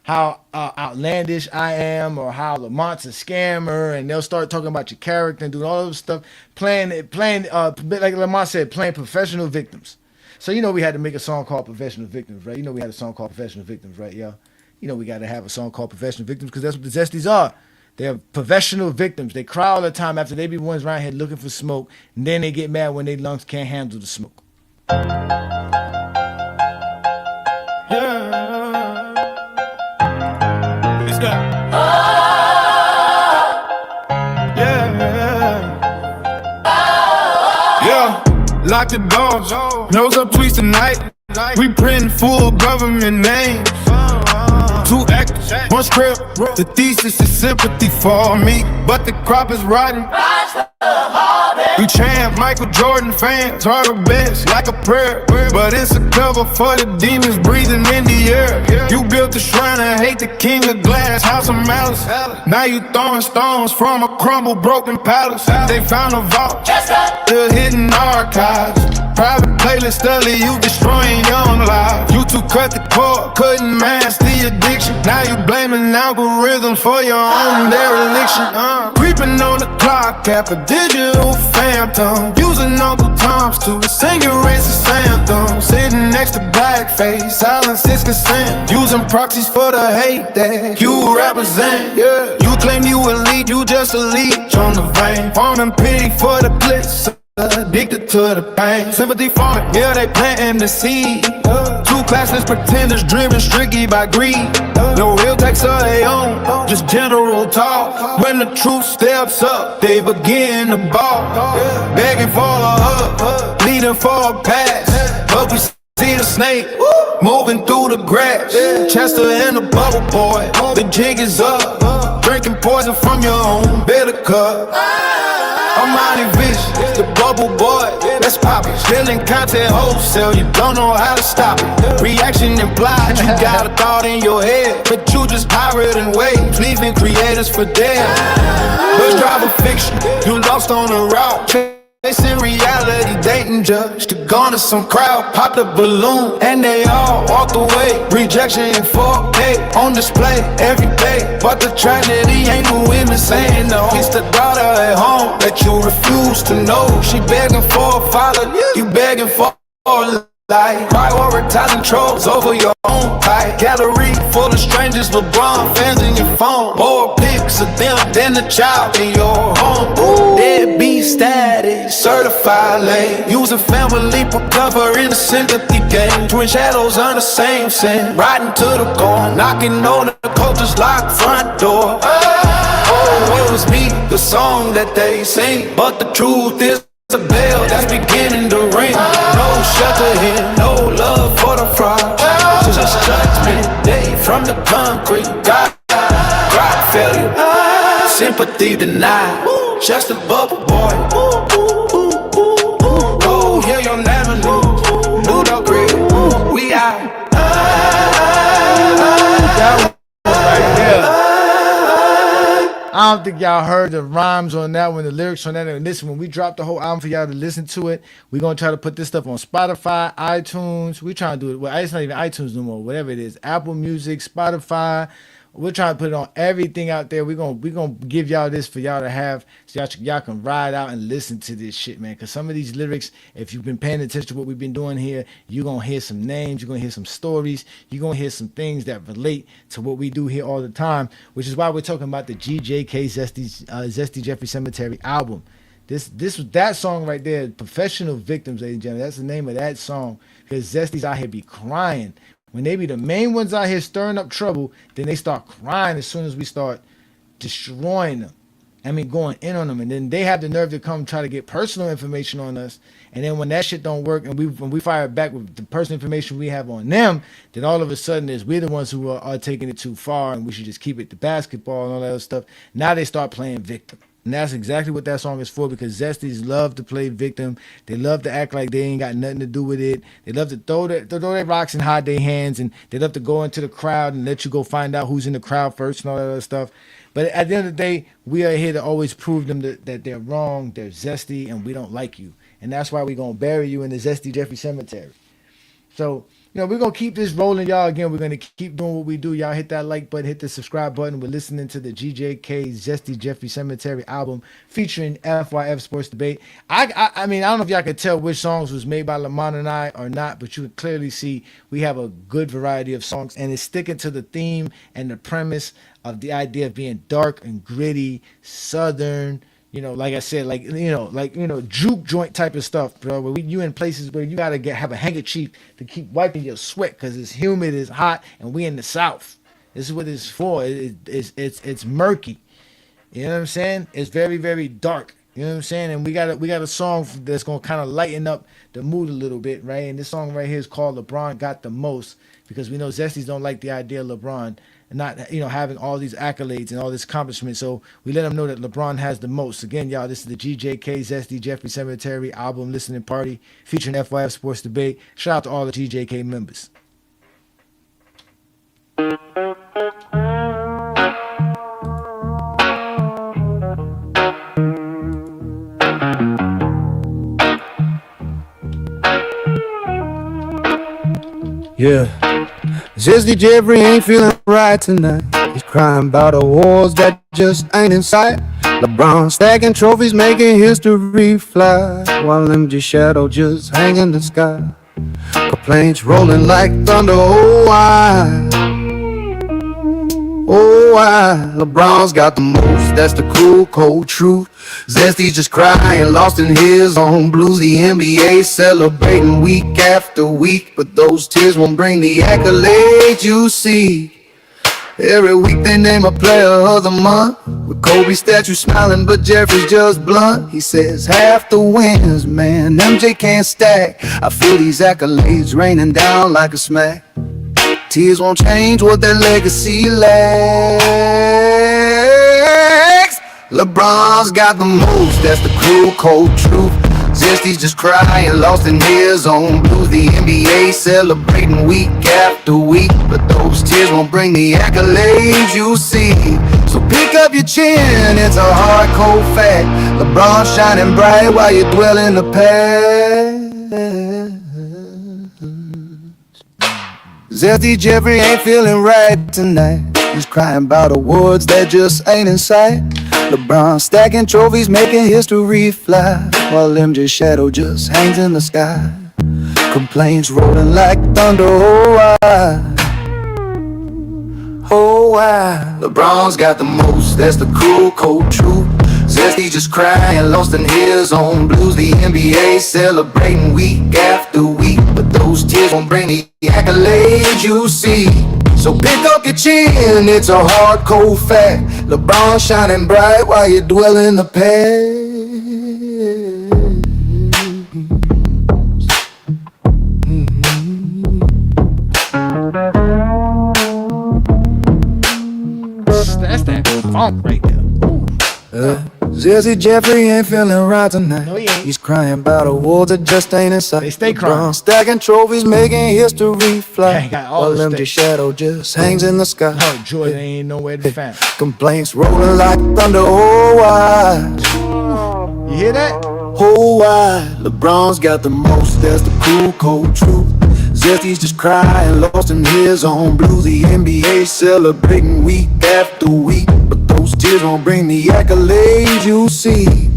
how outlandish I am, or how Lamont's a scammer, and they'll start talking about your character and doing all this stuff, playing like Lamont said, playing professional victims. So we had to make a song called Professional Victims, right? We had a song called Professional Victims, right, y'all? We got to have a song called Professional Victims, because that's what the ZESTYs are. They're professional victims. They cry all the time after they be ones around here looking for smoke, and then they get mad when their lungs can't handle the smoke. Lock the doors, nose up, please tonight. We printing full government names. 2 actors, 1 script. The thesis is sympathy for me, but the crop is rotten. We champ Michael Jordan fans, are the best, like a prayer. But it's a cover for the demons breathing in the air. You built a shrine and hate the king of glass, house of malice. Now you throwing stones from a crumbled, broken palace. They found a vault, the hidden archives. Private playlist study, you destroying young lives. You two cut the cord, couldn't mask the addiction. Now you blaming algorithms for your own dereliction. Creeping on the clock, cap a digital phantom. Using Uncle Tom's to sing your racist anthem. Sitting next to blackface, silence is consent. Using proxies for the hate that you represent. Yeah, you claim you elite, you just a leech on the vein. Farming pity for the blitz. Addicted to the pain, sympathy farming, yeah, they planting the seed. 2 classless pretenders driven strictly by greed. No real takes of their own, just general talk. When the truth steps up, they begin to ball. Begging for a hug, pleading for a pass. But we see the snake moving through the grass. Chester and the bubble boy, the jig is up. Drinking poison from your own bitter cup. I'm mighty vicious, the bubble boy, let's pop it. Stealing content wholesale, you don't know how to stop it. Reaction implied, you got a thought in your head, but you just pirating waves, leaving creators for dead. Bus driver fiction, you lost on the route. Chasing reality, dating judge to garner some crowd. Popped a balloon and they all walked away. Rejection in 4K on display every day. But the tragedy ain't the women saying no. It's the daughter at home that you refuse to know. She begging for a father, you begging for a life. Prioritizing trolls over your own type. Gallery full of strangers, LeBron fans in your phone. More pics of them than the child in your home. Deadbeat status, certified lame. Using family for cover in the sympathy game. Twin shadows on the same sin. Riding to the core, knocking on the culture's locked front door. Oh, it was me, the song that they sing. But the truth is a bell that's beginning to ring. No shelter here, no love for the fraud. Just judgment day from the concrete. God failure, sympathy denied. Just a bubble boy. Oh, yeah, you'll never lose. New dog grade, we out. I don't think y'all heard the rhymes on that one, the lyrics on that. And listen, when we drop the whole album for y'all to listen to it, we're going to try to put this stuff on Spotify, iTunes. We're trying to do it. Well, it's not even iTunes no more, whatever it is. Apple Music, Spotify. We're trying to put it on everything out there. We're gonna give y'all this for y'all to have, so y'all can ride out and listen to this shit, man. Because some of these lyrics, if you've been paying attention to what we've been doing here, you're going to hear some names, you're going to hear some stories, you're going to hear some things that relate to what we do here all the time, which is why we're talking about the GJK Zesty Jeffrey Cemetery album. That song right there, Professional Victims, ladies and gentlemen. That's the name of that song, because Zesty's out here be crying. When they be the main ones out here stirring up trouble, then they start crying as soon as we start destroying them. I mean, going in on them. And then they have the nerve to come try to get personal information on us. And then when that shit don't work and when we fire back with the personal information we have on them, then all of a sudden we're the ones who are taking it too far and we should just keep it to basketball and all that other stuff. Now they start playing victim. And that's exactly what that song is for, because Zesties love to play victim. They love to act like they ain't got nothing to do with it. They love to throw their rocks and hide their hands, and they love to go into the crowd and let you go find out who's in the crowd first and all that other stuff. But at the end of the day, we are here to always prove them that they're wrong, they're zesty, and we don't like you. And that's why we're going to bury you in the Zesty Jeffrey Cemetery. So, we're going to keep this rolling, y'all. Again, we're going to keep doing what we do. Y'all hit that like button, hit the subscribe button. We're listening to the GJK Zesty Jeffrey Cemetery album featuring FYF Sports Debate. I mean, I don't know if y'all could tell which songs was made by Lamont and I or not, but you can clearly see we have a good variety of songs, and it's sticking to the theme and the premise of the idea of being dark and gritty, southern, like I said, juke joint type of stuff, bro. Where you in places where you gotta have a handkerchief to keep wiping your sweat because it's humid, it's hot, and we in the South. This is what it's for. It's murky. You know what I'm saying? It's very, very dark. You know what I'm saying? And we got a song that's gonna kind of lighten up the mood a little bit, right? And this song right here is called "LeBron Got the Most" because we know Zesties don't like the idea of LeBron not having all these accolades and all this accomplishment. So we let them know that LeBron has the most. Again, y'all, this is the GJK ZESTY Jeffrey Cemetery album listening party featuring FYF Sports Debate. Shout out to all the GJK members. Yeah, Zesty Jeffrey ain't feeling right tonight. He's crying about awards that just ain't in sight. LeBron stacking trophies, making history fly, while MJ shadow just hang in the sky. Complaints rolling like thunder, oh why? Oh why? LeBron's got the most, that's the cool, cold truth. Zesty's just crying, lost in his own blues. The NBA celebrating week after week, but those tears won't bring the accolades you see. Every week they name a player of the month, with Kobe statue smiling, but Jeffrey's just blunt. He says half the wins, man, MJ can't stack. I feel these accolades raining down like a smack. Tears won't change what their legacy lacks. LeBron's got the most, that's the cruel, cold truth. Zesty's just crying, lost in his own blues. The NBA celebrating week after week, but those tears won't bring the accolades you see. So pick up your chin, it's a hard, cold fact. LeBron shining bright while you dwell in the past. Zesty Jeffrey ain't feeling right tonight. He's crying about awards that just ain't in sight. LeBron stacking trophies, making history fly, while MJ's shadow just hangs in the sky. Complaints rolling like thunder, oh why? Oh why? LeBron's got the most, that's the cruel, cold truth. Zesty just crying, lost in his own blues. The NBA celebrating week after week, but those tears won't bring the accolades you see. So pick up your chin, it's a hard, cold fact. LeBron shining bright while you dwell in the past. That's that funk right there. Zesty Jeffrey ain't feeling right tonight. No, he ain't. He's crying about awards that just ain't in sight. They stay crying. LeBron stacking trophies, making history fly, They got all while the MJ stakes. shadow just hangs in the sky. Oh, Jordan ain't nowhere to be found. Complaints rolling like thunder, oh why? You hear that? Oh why? LeBron's got the most, that's the cool, cold truth. Zesty's just crying, lost in his own blues. The NBA celebrating week after week, but those tears won't bring the accolades you seek.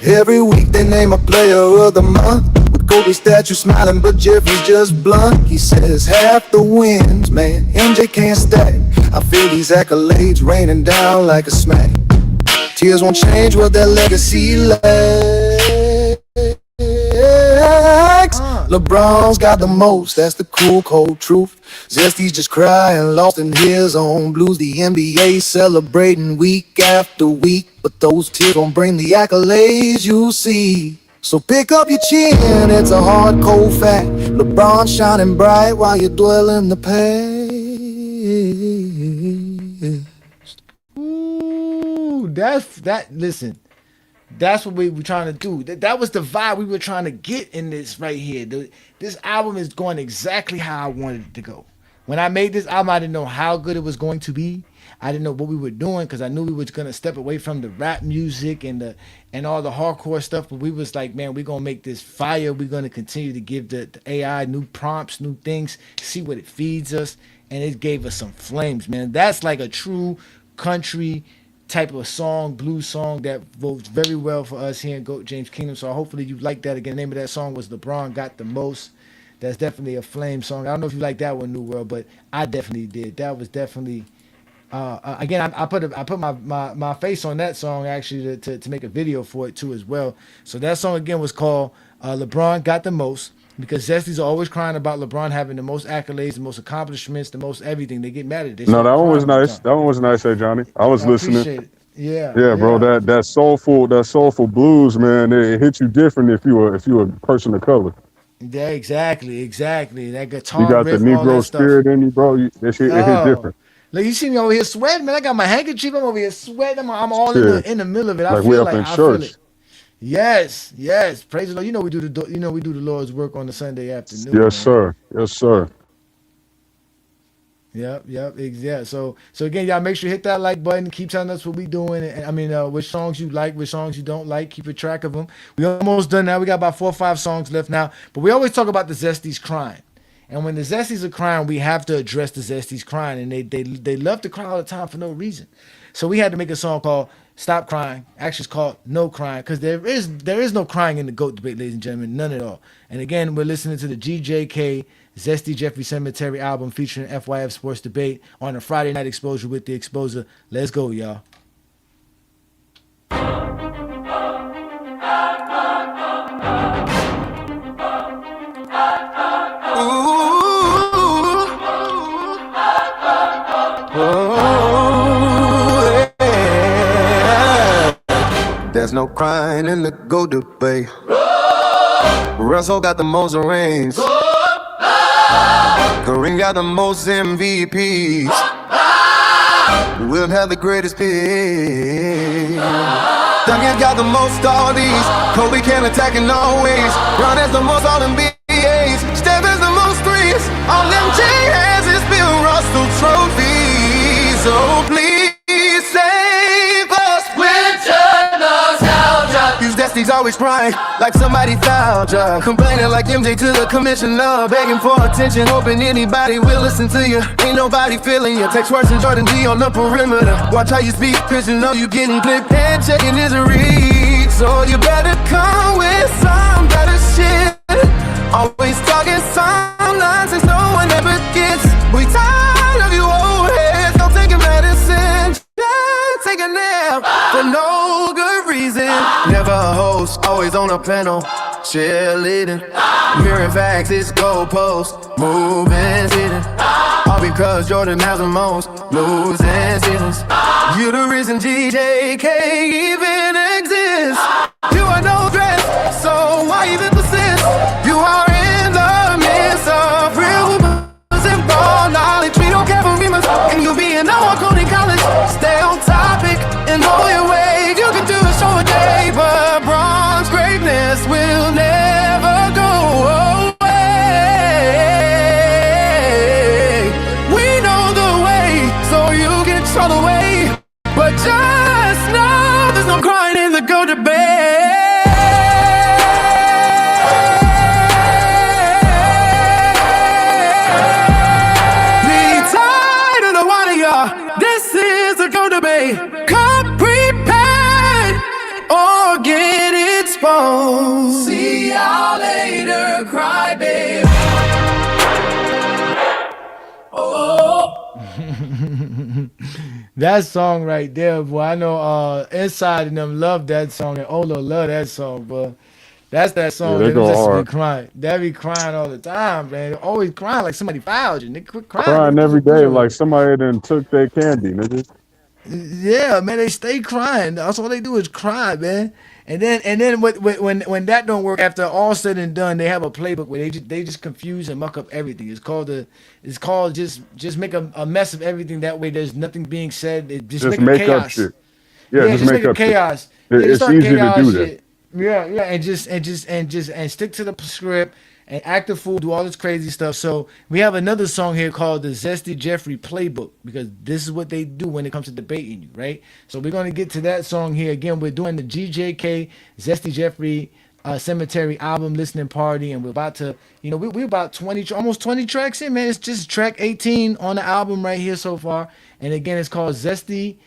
Every week they name a player of the month, with Kobe statue smiling, but Jeffrey's just blunt. He says half the wins, man, MJ can't stack. I feel these accolades raining down like a smack. Tears won't change what their legacy lacks. LeBron's got the most, that's the cool, cold truth. Zesty's just crying, lost in his own blues. The NBA celebrating week after week, but those tears won't bring the accolades you see. So pick up your chin, it's a hard, cold fact. LeBron shining bright while you dwell in the past. Ooh, listen. That's what we were trying to do. That was the vibe we were trying to get in this right here. This album is going exactly how I wanted it to go. When I made this album, I didn't know how good it was going to be. I didn't know what we were doing because I knew we were going to step away from the rap music and all the hardcore stuff. But we was like, man, we're going to make this fire. We're going to continue to give the AI new prompts, new things, see what it feeds us. And it gave us some flames, man. That's like a true country type of song, blues song that votes very well for us here in GOAT James Kingdom. So hopefully you like that. Again, the name of that song was LeBron Got the Most. That's definitely a flame song. I don't know if you like that one, New World, but I definitely did. That was definitely again, I put my face on that song actually to make a video for it too as well. So that song again was called LeBron Got the Most, because Zesty's always crying about LeBron having the most accolades, the most accomplishments, the most everything. They get mad at this. No, that one was nice. That one was nice, hey Johnny. I was listening. Yeah, bro. That soulful blues, man. It hits you different if you a person of color. Yeah, exactly. That guitar You got the riff, all that Negro stuff. spirit in you, bro. It hits Oh, different. like you see me over here sweating, man. I got my handkerchief. I'm over here sweating. I'm all Shit. in the middle of it. Like we up in I feel church. it. Yes. Praise the Lord. We do the Lord's work on the Sunday afternoon. Yes, man. sir. Yes, sir. Yep. Yeah. So again, y'all make sure you hit that like button. Keep telling us what we doing. And I mean, which songs you like, which songs you don't like. Keep a track of them. We almost done now. We got about 4 or 5 songs left now. But we always talk about the Zesties crying. And when the Zesties are crying, we have to address the Zesties crying. And they love to cry all the time for no reason. So we had to make a song called Stop Crying. Actually, it's called No Crying, because there is no crying in the GOAT debate, ladies and gentlemen. None at all. And again, we're listening to the GJK Zesty Jeffrey Cemetery album featuring FYF Sports Debate on a Friday night exposure with the Exposer. Let's go, y'all. There's no crying in the GOAT debate. Russell got the most rings. Kareem got the most MVPs. We'll have the greatest pick. Duncan got the most all these. Kobe can attack in all ways. Ron has the most all NBAs. Steph has the most threes. All MJ has is Bill Russell trophies. So please save us. Winter nostalgia. These Zesty's always crying like somebody fouled ya. Complaining like MJ to the commissioner, begging for attention, hoping anybody will listen to you. Ain't nobody feeling you. Text worse than Jordan D on the perimeter. Watch how you speak, cause you know you getting clipped. And checking his read. So you better come with some better shit. Always talking some nonsense no one ever gets. We tired of you old heads. Don't take a medicine. Just take a nap for no good reason. Never a host, always on a panel. Cheerleading, mirroring facts, it's goalposts. Moving, sitting. All because Jordan has the most losing seasons. You the reason GJK even exists. You are no threat, so why even persist? You are in the midst of real rumors and raw knowledge. We don't care for rumors, and you be in our coding college. Stay on topic and know your way. You can do a show a day, but bronze greatness will never go away. We know the way, so you can show the way. But just know there's no crying in the GOAT debate. This is a GOAT debate. Come prepared or get exposed. See y'all later, cry baby. That song right there, boy. I know Inside and them love that song, and Ola love that song, but that's that song. Yeah, they go hard. Be crying. They be crying all the time, man. They're always crying like somebody fouled you. They quit crying. Crying every day like somebody done took their candy, nigga. Yeah, man, they stay crying. That's all they do is cry, man. And then when that don't work, after all said and done, they have a playbook where they just confuse and muck up everything. It's called just make a mess of everything. That way, there's nothing being said. It just make chaos. Up shit. Yeah, just make up chaos. Shit. It's easy to do that. Yeah, and stick to the script and act a fool, do all this crazy stuff. So we have another song here called the Zesty Jeffrey Playbook, because this is what they do when it comes to debating you, right? So we're going to get to that song here. Again, we're doing the GJK Zesty Jeffrey Cemetery album listening party, and we're about to, we're about almost 20 tracks in, man. It's just track 18 on the album right here so far. And again, it's called Zesty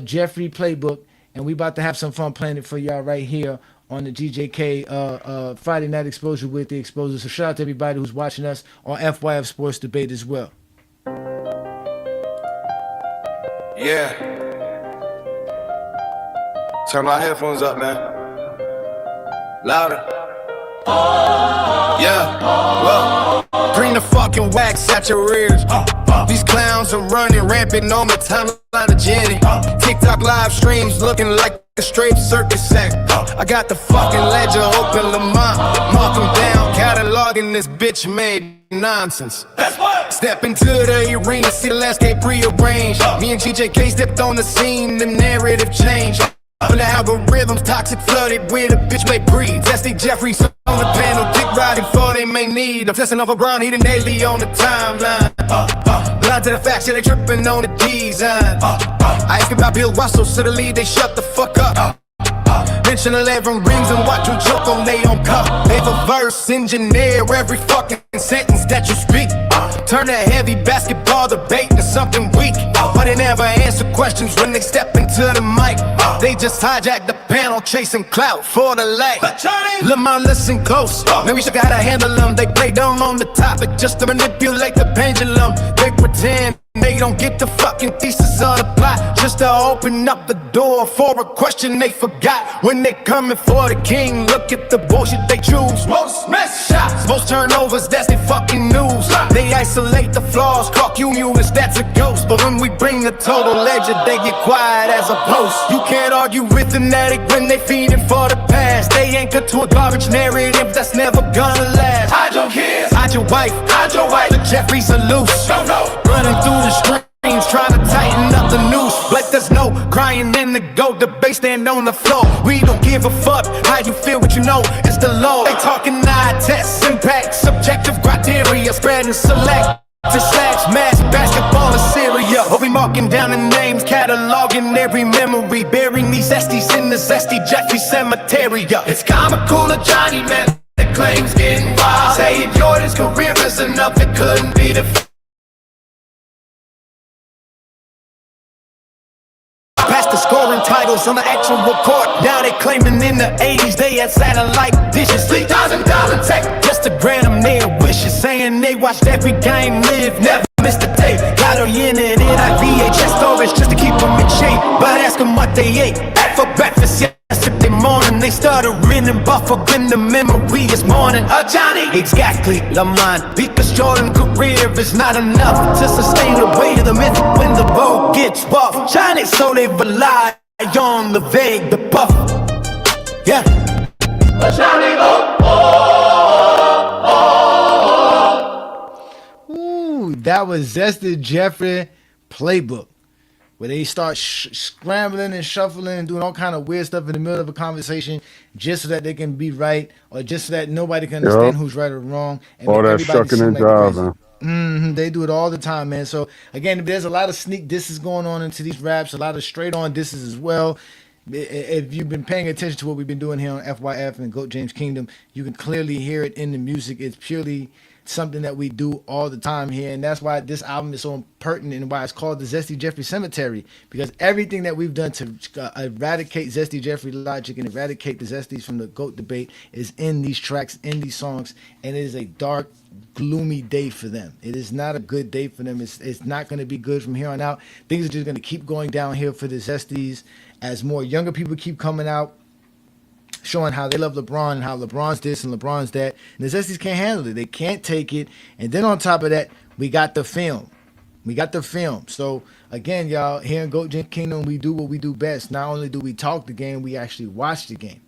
Jeffrey Playbook, and we about to have some fun playing it for y'all right here on the GJK Friday Night Exposure with the Exposer. So shout out to everybody who's watching us on FYF Sports Debate as well. Yeah. Turn my headphones up, man. Louder. Yeah. Well. Bring the fucking wax out your ears. These clowns are running rampant on my timeline of Jenny. TikTok live streams looking like a straight circus act. I got the fucking ledger open, Lamont. Mark them down, cataloging this bitch made nonsense. Step into the arena, see the landscape rearranged. Me and GJK stepped on the scene, the narrative changed. On the algorithms, toxic flooded with a bitch may breathe. Zesty Jeffries on the panel, dick riding for they may need. I'm testing off a Brown, eating daily on the timeline. Blind to the facts, yeah, they tripping on the design. I ask about Bill Russell, so the lead, they shut the fuck up. Mention 11 rings and watch you joke on they own cup. They verse engineer every fucking sentence that you speak. Turn a heavy basketball debate into something weak. But they never answer questions when they step into the mic. They just hijack the panel, chasing clout for the light. Lamont, listen close. Man, we should gotta handle them. They play dumb on the topic just to manipulate the pendulum. They pretend they don't get the fucking thesis of the plot, just to open up the door for a question they forgot. When they coming for the king, look at the bullshit they choose. Most mess shots, most turnovers, that's their fucking news. They isolate the flaws, clock you as that's a ghost. But when we bring the total ledger, they get quiet as a post. You can't argue with an addict when they feeding for the past. They anchor to a garbage narrative that's never gonna last. Hide your kids, hide your wife, the Jeffries are loose. Running through the streams, trying to tighten up the noose. But there's no crying in the goat, the bass stand on the floor. We don't give a fuck how you feel, what you know, it's the law. They talking eye tests, impact, subjective criteria, spreading select to slash mass basketball in Syria. Oh, we marking down the names, cataloging every memory, burying these zesties in the Zesty Jeffrey cemetery. It's comical, Ajani, man, the claims getting wild. Saying Jordan's career is enough, it couldn't be the past the scoring titles on the actual court. Now they claiming in the 80s they had satellite dishes. $3,000 tech just to grant them their wishes. Saying they watched every game live, never missed a day. Got her in and in our VHS storage just to keep them in shape. But ask them what they ate for breakfast yesterday morning. They started renting Buffalo in the memory this morning. Ajani, exactly, Lamont. Because Jordan's career is not enough to sustain the weight of the myth when the boat gets rough. Johnny, so they rely on the vague, the buff. Yeah. Ajani, Ooh, that was Zesty Jeffrey Playbook, where they start scrambling and shuffling and doing all kind of weird stuff in the middle of a conversation just so that they can be right, or just so that nobody can understand who's right or wrong. And all that shucking and jiving. They do it all the time, man. So again, there's a lot of sneak disses going on into these raps, a lot of straight on disses as well. If you've been paying attention to what we've been doing here on FYF and Goat James Kingdom, you can clearly hear it in the music. It's purely something that we do all the time here, and that's why this album is so pertinent and why it's called the Zesty Jeffrey Cemetery, because everything that we've done to eradicate Zesty Jeffrey logic and eradicate the Zesties from the GOAT debate is in these tracks, in these songs, and it is a dark, gloomy day for them. It is not a good day for them. It's not going to be good from here on out. Things are just going to keep going downhill for the Zesties as more younger people keep coming out, showing how they love LeBron and how LeBron's this and LeBron's that. And the Zesties can't handle it. They can't take it. And then on top of that, we got the film. So again, y'all, here in Goat James Kingdom, we do what we do best. Not only do we talk the game, we actually watch the game.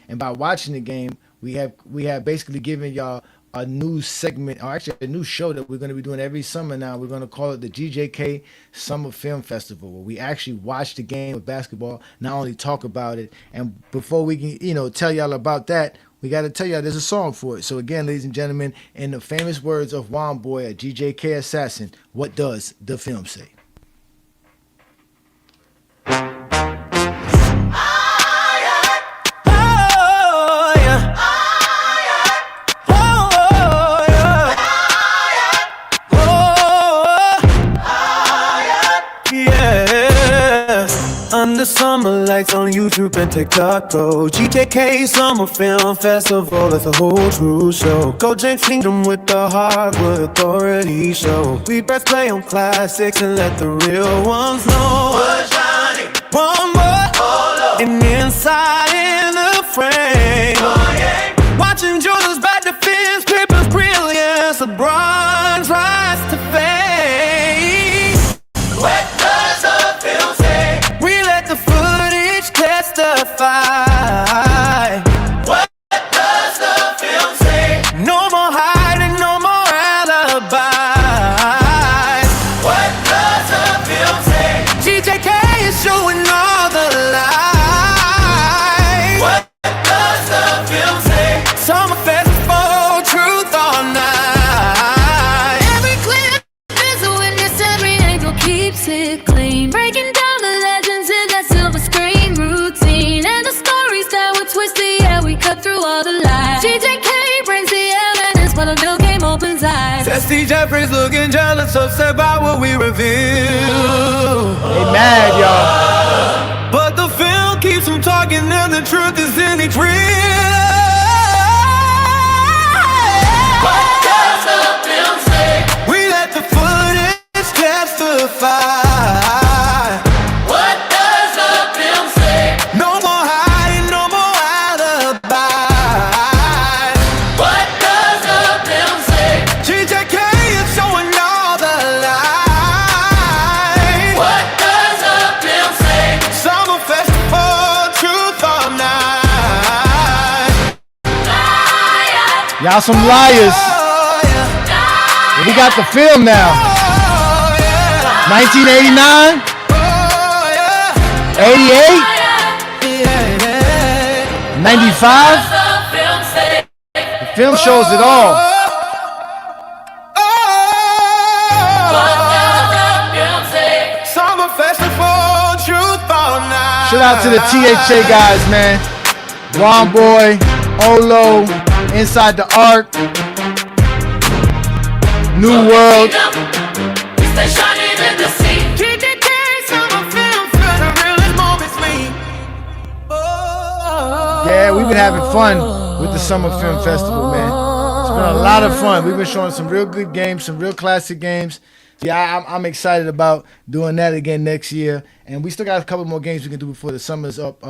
And by watching the game, we have basically given y'all a new segment, or actually a new show that we're going to be doing every summer now. We're going to call it the GJK Summer Film Festival, where we actually watch the game of basketball, not only talk about it. And before we can, tell y'all about that, we got to tell y'all there's a song for it. So again, ladies and gentlemen, in the famous words of Juan Boy, a GJK assassin, what does the film say? Under summer lights on YouTube and TikTok, bro. GJK Summer Film Festival, that's a whole true show. Go James Kingdom with the hardwood authority show. We press play on classics and let the real ones know. Ajani, one more, and inside in the frame. Watching Jordan's back defense, Pippin's brilliance, LeBron. it clean. Breaking down the legends in that silver screen routine. And the stories that were twisted, yeah, we cut through all the lies. GJK brings the evidence, but a real game opens eyes. ZESTY Jeffries looking jealous, upset by what we reveal. They mad, y'all. But the film keeps them talking, and the truth is in each reel. What does the film say? We let the footage testify. What does the film say? No more hiding, no more alibi. What does the film say? GJK is showing all the light. What does the film say? Summer festival, truth or night. Y'all some liars. We got the film now. 1989, 88, 95. The film shows it all. Summer festival, truth or night. Shout out to the THA guys, man. Juan Boy, Olo, Inside the Ark, New World. Stay shining in the sea. GJK, summer film for the realest moments me. Yeah, we've been having fun with the Summer Film Festival, man. It's been a lot of fun. We've been showing some real good games, some real classic games. Yeah, I'm excited about doing that again next year. And we still got a couple more games we can do before the summer's up,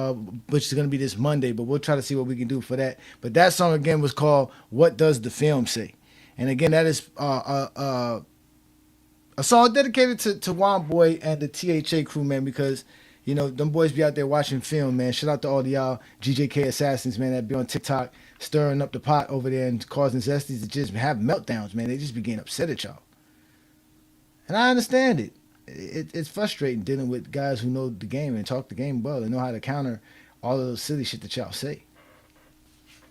which is going to be this Monday. But we'll try to see what we can do for that. But that song again was called "What Does the Film Say?" And again, that is a song dedicated to Juan Boy and the THA crew, man, because, you know, them boys be out there watching film, man. Shout out to all the y'all GJK assassins, man, that be on TikTok stirring up the pot over there and causing Zesties to just have meltdowns, man. They just be getting upset at y'all. And I understand it. It's frustrating dealing with guys who know the game and talk the game well and know how to counter all of those silly shit that y'all say.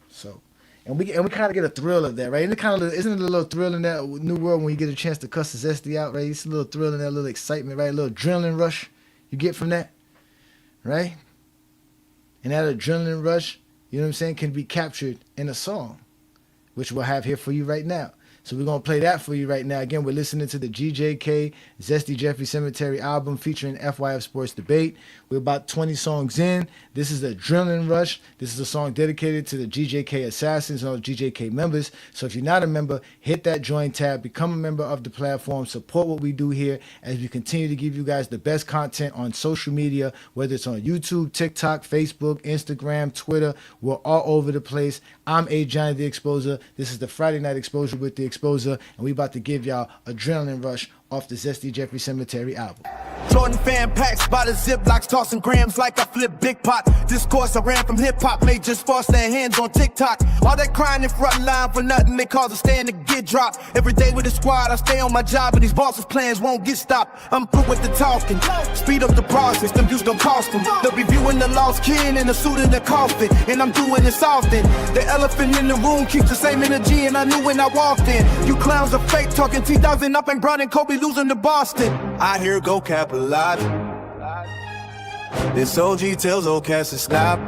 So, and we kind of get a thrill of that, right? And it kind of isn't it a little thrill in that New World when you get a chance to cuss the Zesty out, right? It's a little thrill in that, little excitement, right? A little adrenaline rush you get from that, right? And that adrenaline rush, you know what I'm saying, can be captured in a song, which we'll have here for you right now. So we're going to play that for you right now. Again, we're listening to the GJK Zesty Jeffrey Cemetery album featuring FYF Sports Debate. We're about 20 songs in. This is Adrenaline Rush. This is a song dedicated to the GJK assassins and all the GJK members. So if you're not a member, hit that join tab, become a member of the platform, support what we do here as we continue to give you guys the best content on social media, whether it's on YouTube, TikTok, Facebook, Instagram, Twitter. We're all over the place. I'm Ajani the Exposer. This is the Friday Night Exposure with the Exposer, and we about to give y'all Adrenaline Rush off the Zesty Jeffrey Cemetery album. Jordan fan packs by the ziplocs, tossing grams like I flip big pot. Discourse I ran from hip hop, made just force their hands on TikTok. All that crying in front line for nothing, they cause a stand to get dropped. Every day with the squad, I stay on my job, and these bosses' plans won't get stopped. I'm through with the talking, speed up the process, them views gon' cost them. They'll be viewing the lost kid in a suit in the coffin, and I'm doing this often. The elephant in the room keeps the same energy, and I knew when I walked in. You clowns are fake, talking T-1000 up and Brown and Kobe losing to Boston. I hear go capitalize. This OG tells old cats to stop.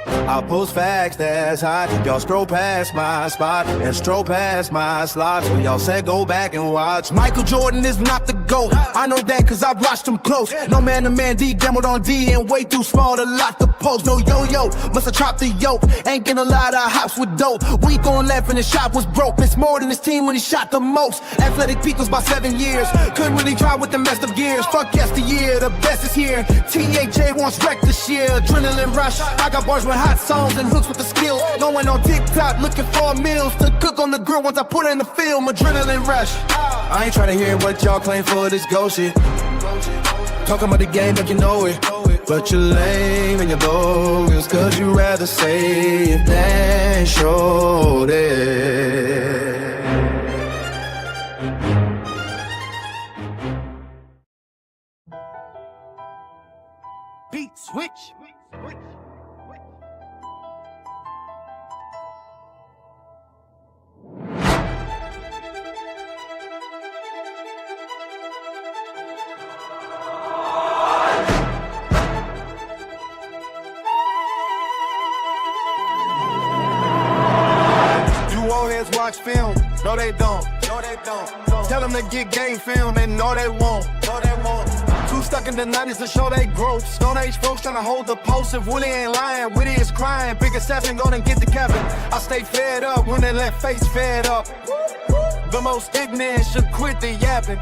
I'll post facts that's hot. Y'all stroll past my spot and stroll past my slots. When y'all said go back and watch. Michael Jordan is not the GOAT. I know that cause I've watched him close. No man to man D gambled on D and way too small to lock the post. No yo-yo, must have chopped the yoke. Ain't getting a lot of hops with dope. Week on left and the shot was broke. It's more than his team when he shot the most. Athletic peak was by 7 years. Couldn't really try with the messed up gears. Fuck yesteryear, the best is here. THA wants wreck this year. Adrenaline rush. I got bars with hot songs and hooks with the skills. Going on TikTok looking for meals to cook on the grill once I put in the film. Adrenaline rush. I ain't trying to hear what y'all claim for this ghost shit. Talking about the game like you know it, but you're lame and you're bogus, cause you rather say it than show it. Beat switch. No, they don't. No, they don't. Tell them to get game film, and no, they won't. No, they won't. Too stuck in the 90s to show they growth. Stone Age folks trying to hold the post. If Willie ain't lying, Witty is crying. Big exception, go and get the Kevin. I stay fed up when they let face fed up. The most ignorant should quit the yapping.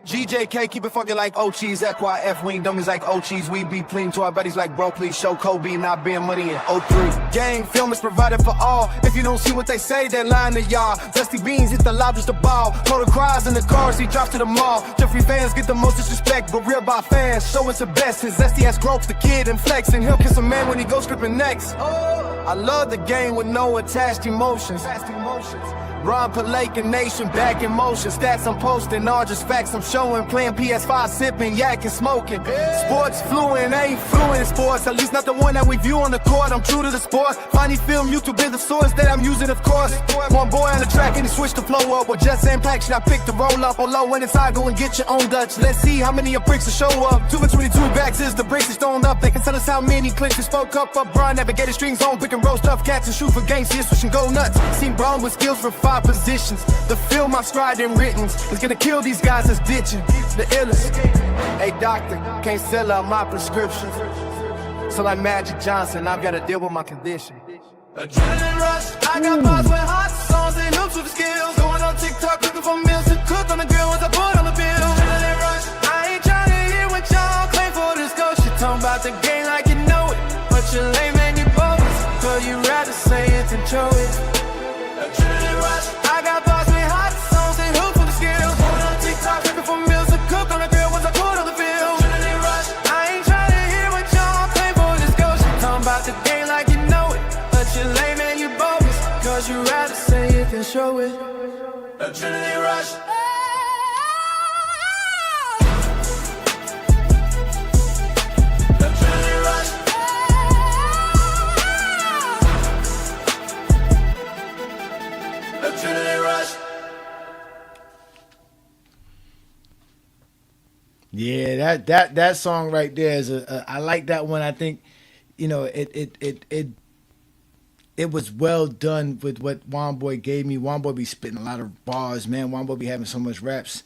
GJK, keep it funky like OGs, FYF, we ain't dummies like OGs. We be pleading to our buddies like, bro, please show Kobe not being money in 03. Gang film is provided for all. If you don't see what they say, they're lying to y'all. Dusty Beans hit the loudest the ball. Total cries in the cars, he drops to the mall. Jeffrey fans get the most disrespect, but real by fans show it's the best. His Zesty ass gropes the kid and flexing. He'll kiss a man when he goes scripting next. I love the game with no attached emotions. Rob Palacan Nation, back in motion. Stats I'm posting, all just facts I'm showing. Playing PS5, sipping, yakking, smoking. Sports fluent, ain't fluent in sports. At least not the one that we view on the court. I'm true to the sport. Funny film, YouTube is the source that I'm using, of course. One boy on the track and he switched the flow up. With just impact, I picked the roll up. Or low when inside, go and get your own Dutch. Let's see how many of bricks will show up. 2 for 22 backs is the bricks is thrown up. They can tell us how many clicks we spoke up. Brian navigated strings on, pick and roll stuff cats and shoot for games. See us switch and go nuts. Seen Brown with skills for 5 positions. The film I've scribed and written is gonna kill these guys that's ditching. The illest. Hey doctor, can't sell out my prescription. So like Magic Johnson, I've gotta deal with my condition. Adrenaline rush, I got bars with hot songs and hoops with skills. Going on TikTok looking for meals to cook on the grill once I put on the bill. Adrenaline rush, I ain't trying to hear what y'all claim for this ghost. You talking about the game like you know it, but you're lame and you bogus. So you rather say it than show it. Adrenaline rush, I got bars with hot songs and hoops with skills. Going on TikTok looking for meals to cook on the grill once I put on the bill. Adrenaline rush, I ain't trying to hear what y'all claim for this ghost. You talking about the game like you know it, but you're lame and you bogus. Cause you rather say it than show it. Adrenaline rush. Adrenaline rush. Adrenaline rush. Yeah, that song right there is I like that one. I think, you know, it was well done with what Womboy gave me. Womboy be spitting a lot of bars, man. Womboy be having so much raps.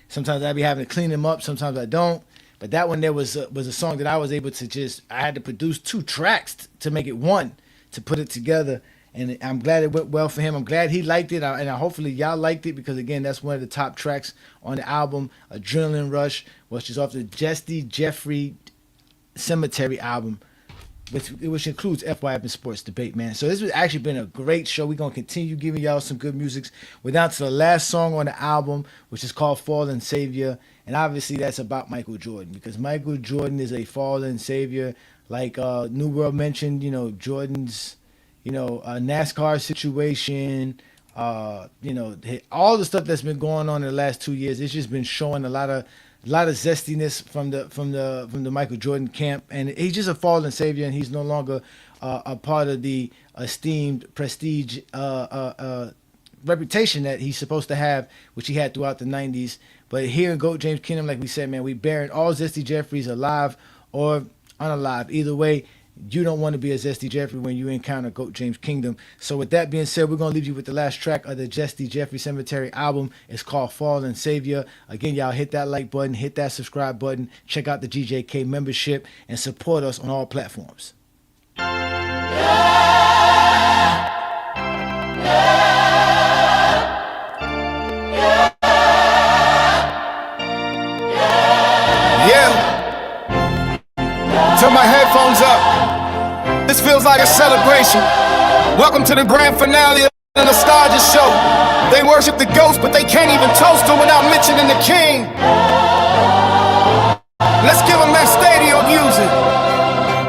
Sometimes I be having to clean them up. Sometimes I don't. But that one there was a song that I was able to I had to produce 2 tracks to make it one, to put it together. And I'm glad it went well for him. I'm glad he liked it. And hopefully y'all liked it, because, again, that's one of the top tracks on the album, Adrenaline Rush, which is off the ZESTY Jeffrey Cemetery album, which includes FYF and Sports Debate, man. So this has actually been a great show. We're going to continue giving y'all some good music. We're down to the last song on the album, which is called Fallen Savior. And obviously that's about Michael Jordan, because Michael Jordan is a fallen savior. Like New World mentioned, you know, Jordan's, you know, NASCAR situation, you know, all the stuff that's been going on in the last 2 years. It's just been showing a lot of zestiness from the Michael Jordan camp, and he's just a fallen savior, and he's no longer a part of the esteemed prestige reputation that he's supposed to have, which he had throughout the 90s. But here in GOAT James Kingdom, like we said, man, we burying all Zesty Jeffries, alive or unalive. Either way, you don't want to be a Zesty Jeffrey when you encounter GOAT James Kingdom. So with that being said, we're going to leave you with the last track of the ZESTY Jeffrey Cemetery album. It's called Fallen Savior. Again, y'all hit that like button, hit that subscribe button, check out the GJK membership, and support us on all platforms. Turn my headphones up. This feels like a celebration. Welcome to the grand finale of the Nostalgia Show. They worship the ghost, but they can't even toast him without mentioning the king. Let's give him that stadium music.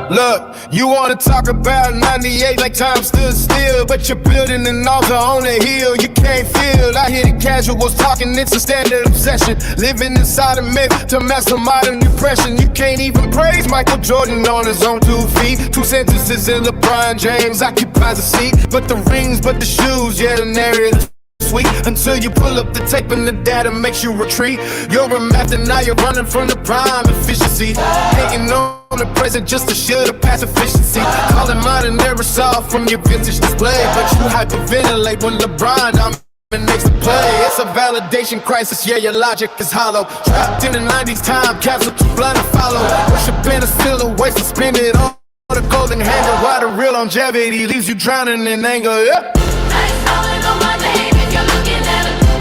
Look, you wanna talk about 98 like time stood still, but you're building an altar on a hill you can't feel. I hear the casuals talking, it's a standard obsession. Living inside a myth to master modern depression. You can't even praise Michael Jordan on his own 2 feet. 2 sentences in LeBron James occupies a seat. But the rings, but the shoes, yeah, the narrative sweet. Until you pull up the tape and the data makes you retreat. You're a math and now you're running from the prime efficiency. Hating on the present just to shield the past efficiency. Calling modern era soft from your vintage display, but you hyperventilate when LeBron makes the play. It's a validation crisis, yeah, your logic is hollow. Trapped in the 90s time capsule, too blind to follow. Worshiping is still a waste, suspended on the golden handle. Why the real longevity leaves you drowning in anger, yeah.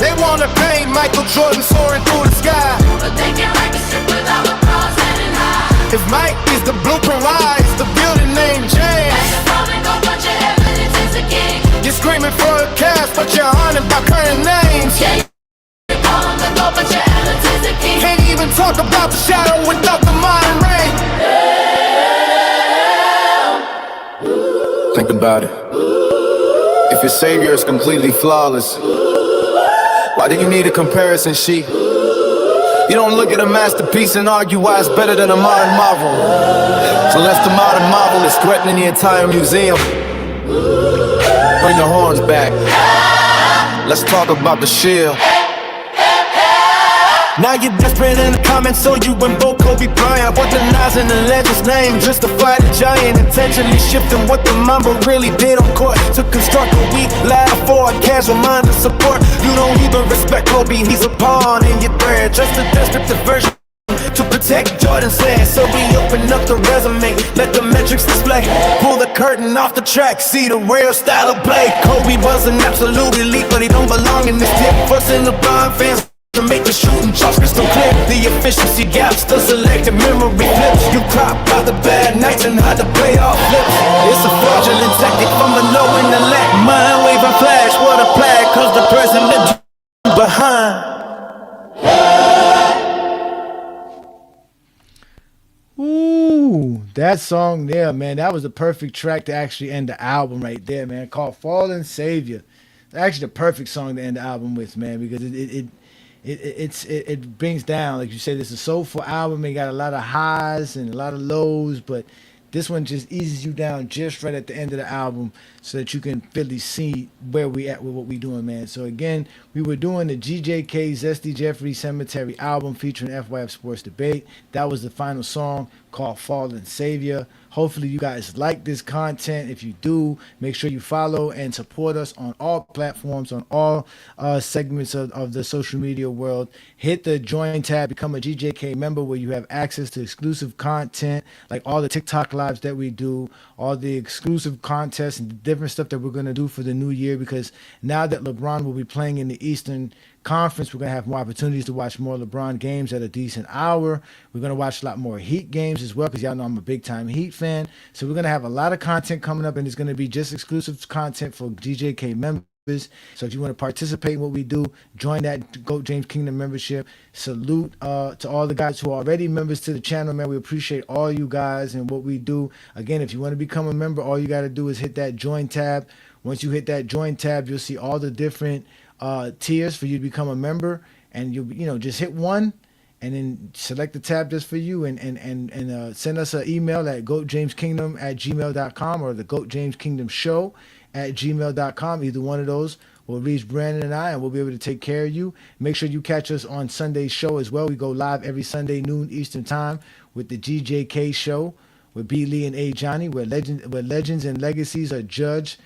They wanna paint Michael Jordan soaring through the sky, but they can't write the shit without LeBron standing high. If Mike is the blueprint, why is the building name James? You're screaming for a cast, but you're honored by current names. Yeah, you're calling the goal, but your attitude's a king. Can't even talk about the shadow without the modern rain. Think about it. If your savior is completely flawless, why do you need a comparison sheet? You don't look at a masterpiece and argue why it's better than a modern marvel. So unless the modern marvel is threatening the entire museum, bring the horns back. Let's talk about the shield. Now you're desperate in the comments, so you invoke Kobe Bryant. Weaponizing the legend's name just to fight a giant. Intentionally shifting what the Mamba really did on court to construct a weak ladder for a casual mind to support. You don't even respect Kobe, he's a pawn in your thread. Just a descriptive version to protect Jordan's land. So we open up the resume, let the metrics display. Pull the curtain off the track, see the real style of play. Kobe was an absolute elite, but he don't belong in this tip. Forcing the blind fans to make the shooting shots crystal clear. The efficiency gaps, the selected memory flips. You crop out the bad nights and how to play off flips. It's a fraudulent tactic from below in the lack. Mind waving flash, what a flag, cause the president behind. Ooh, that song there, man, that was the perfect track to actually end the album right there, man, called Fallen Savior. Actually the perfect song to end the album with, man, because it brings down, like you said, it's a soulful album. It got a lot of highs and a lot of lows, but this one just eases you down just right at the end of the album so that you can really see where we at with what we doing, man. So again, we were doing the GJK ZESTY Jeffrey Cemetery album featuring FYF Sports Debate. That was the final song called Fallen Savior. Hopefully you guys like this content. If you do, make sure you follow and support us on all platforms, on all segments of the social media world. Hit the join tab, become a GJK member where you have access to exclusive content, like all the TikTok lives that we do, all the exclusive contests and the different stuff that we're going to do for the new year, because now that LeBron will be playing in the Eastern Conference, we're going to have more opportunities to watch more LeBron games at a decent hour. We're going to watch a lot more Heat games as well, because y'all know I'm a big time Heat fan. So we're going to have a lot of content coming up, and it's going to be just exclusive content for GJK members. So if you want to participate in what we do, join that GOAT James Kingdom membership. Salute to all the guys who are already members to the channel, man. We appreciate all you guys and what we do. Again, if you want to become a member, all you got to do is hit that join tab. Once you hit that join tab, you'll see all the different tiers for you to become a member, and you just hit one and then select the tab just for you, and send us an email at goatjameskingdom@gmail.com or the Goat James Kingdom Show at gmail.com. Either one of those will reach Brandon and I, and we'll be able to take care of you. Make sure you catch us on Sunday's show as well. We go live every Sunday noon Eastern time with the GJK show with B. Lee and Ajani, where legends and legacies are judged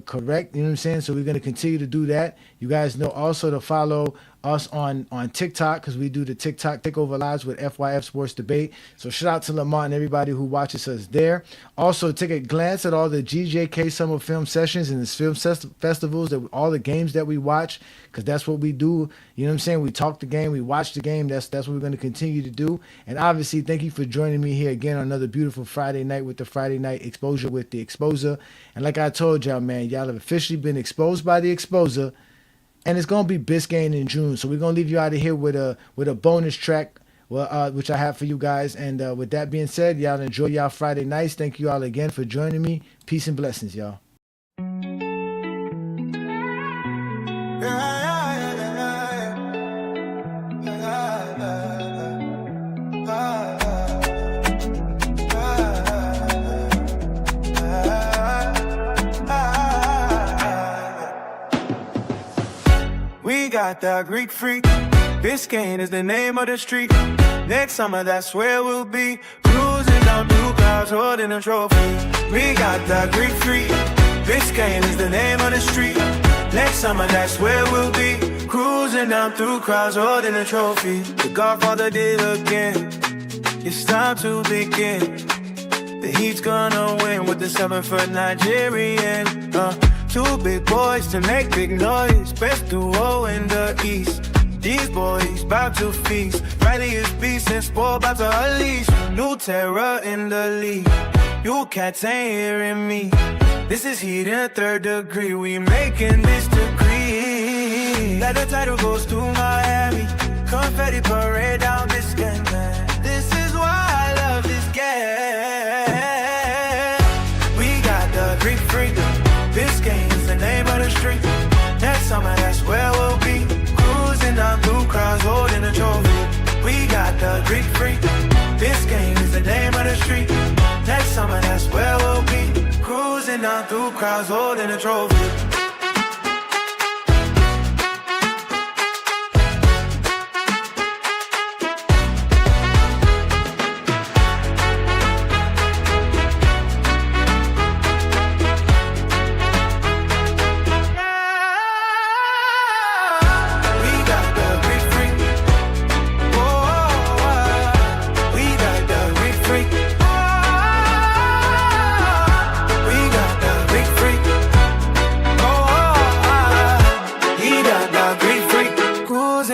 correct. You know what I'm saying? So we're going to continue to do that. You guys know also to follow us on TikTok, because we do the TikTok Takeover Lives with FYF Sports Debate. So shout out to Lamont and everybody who watches us there. Also, take a glance at all the GJK Summer Film Sessions and the film festivals, all the games that we watch, because that's what we do. You know what I'm saying? We talk the game, we watch the game. That's what we're going to continue to do. And obviously, thank you for joining me here again on another beautiful Friday night with the Friday Night Exposure with the Exposer. And like I told y'all, man, y'all have officially been exposed by the Exposer. And it's going to be Biscayne in June. So we're going to leave you out of here with a bonus track, which I have for you guys. And with that being said, y'all enjoy y'all Friday nights. Thank you all again for joining me. Peace and blessings, y'all. We got that Greek freak. Biscayne is the name of the street. Next summer, that's where we'll be. Cruising down blue clouds, holding a trophy. We got that Greek freak. Biscayne is the name of the street. Next summer, that's where we'll be. Cruising down through crowds, holding a trophy. The Godfather did again. It's time to begin. The Heat's gonna win with the 7-foot Nigerian. Two big boys to make big noise. Best duo in the East. These boys bout to feast. Riley is beast and sport about to unleash. New terror in the league. You cats ain't hearing me. This is heat in 3rd degree. We making this decree. Like the title goes to Miami. Confetti parade down this game, man. This is why I love this game. We got the Greek freak. This game is the name of the street. Next summer, that's where we'll be. Cruising down through crowds, holding a trophy. We got the Greek freak. This game is the name of the street. Next summer, that's where we'll be. Cruising down through crowds, holding a trophy.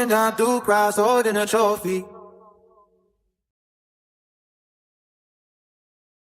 Down through crowds holding a trophy.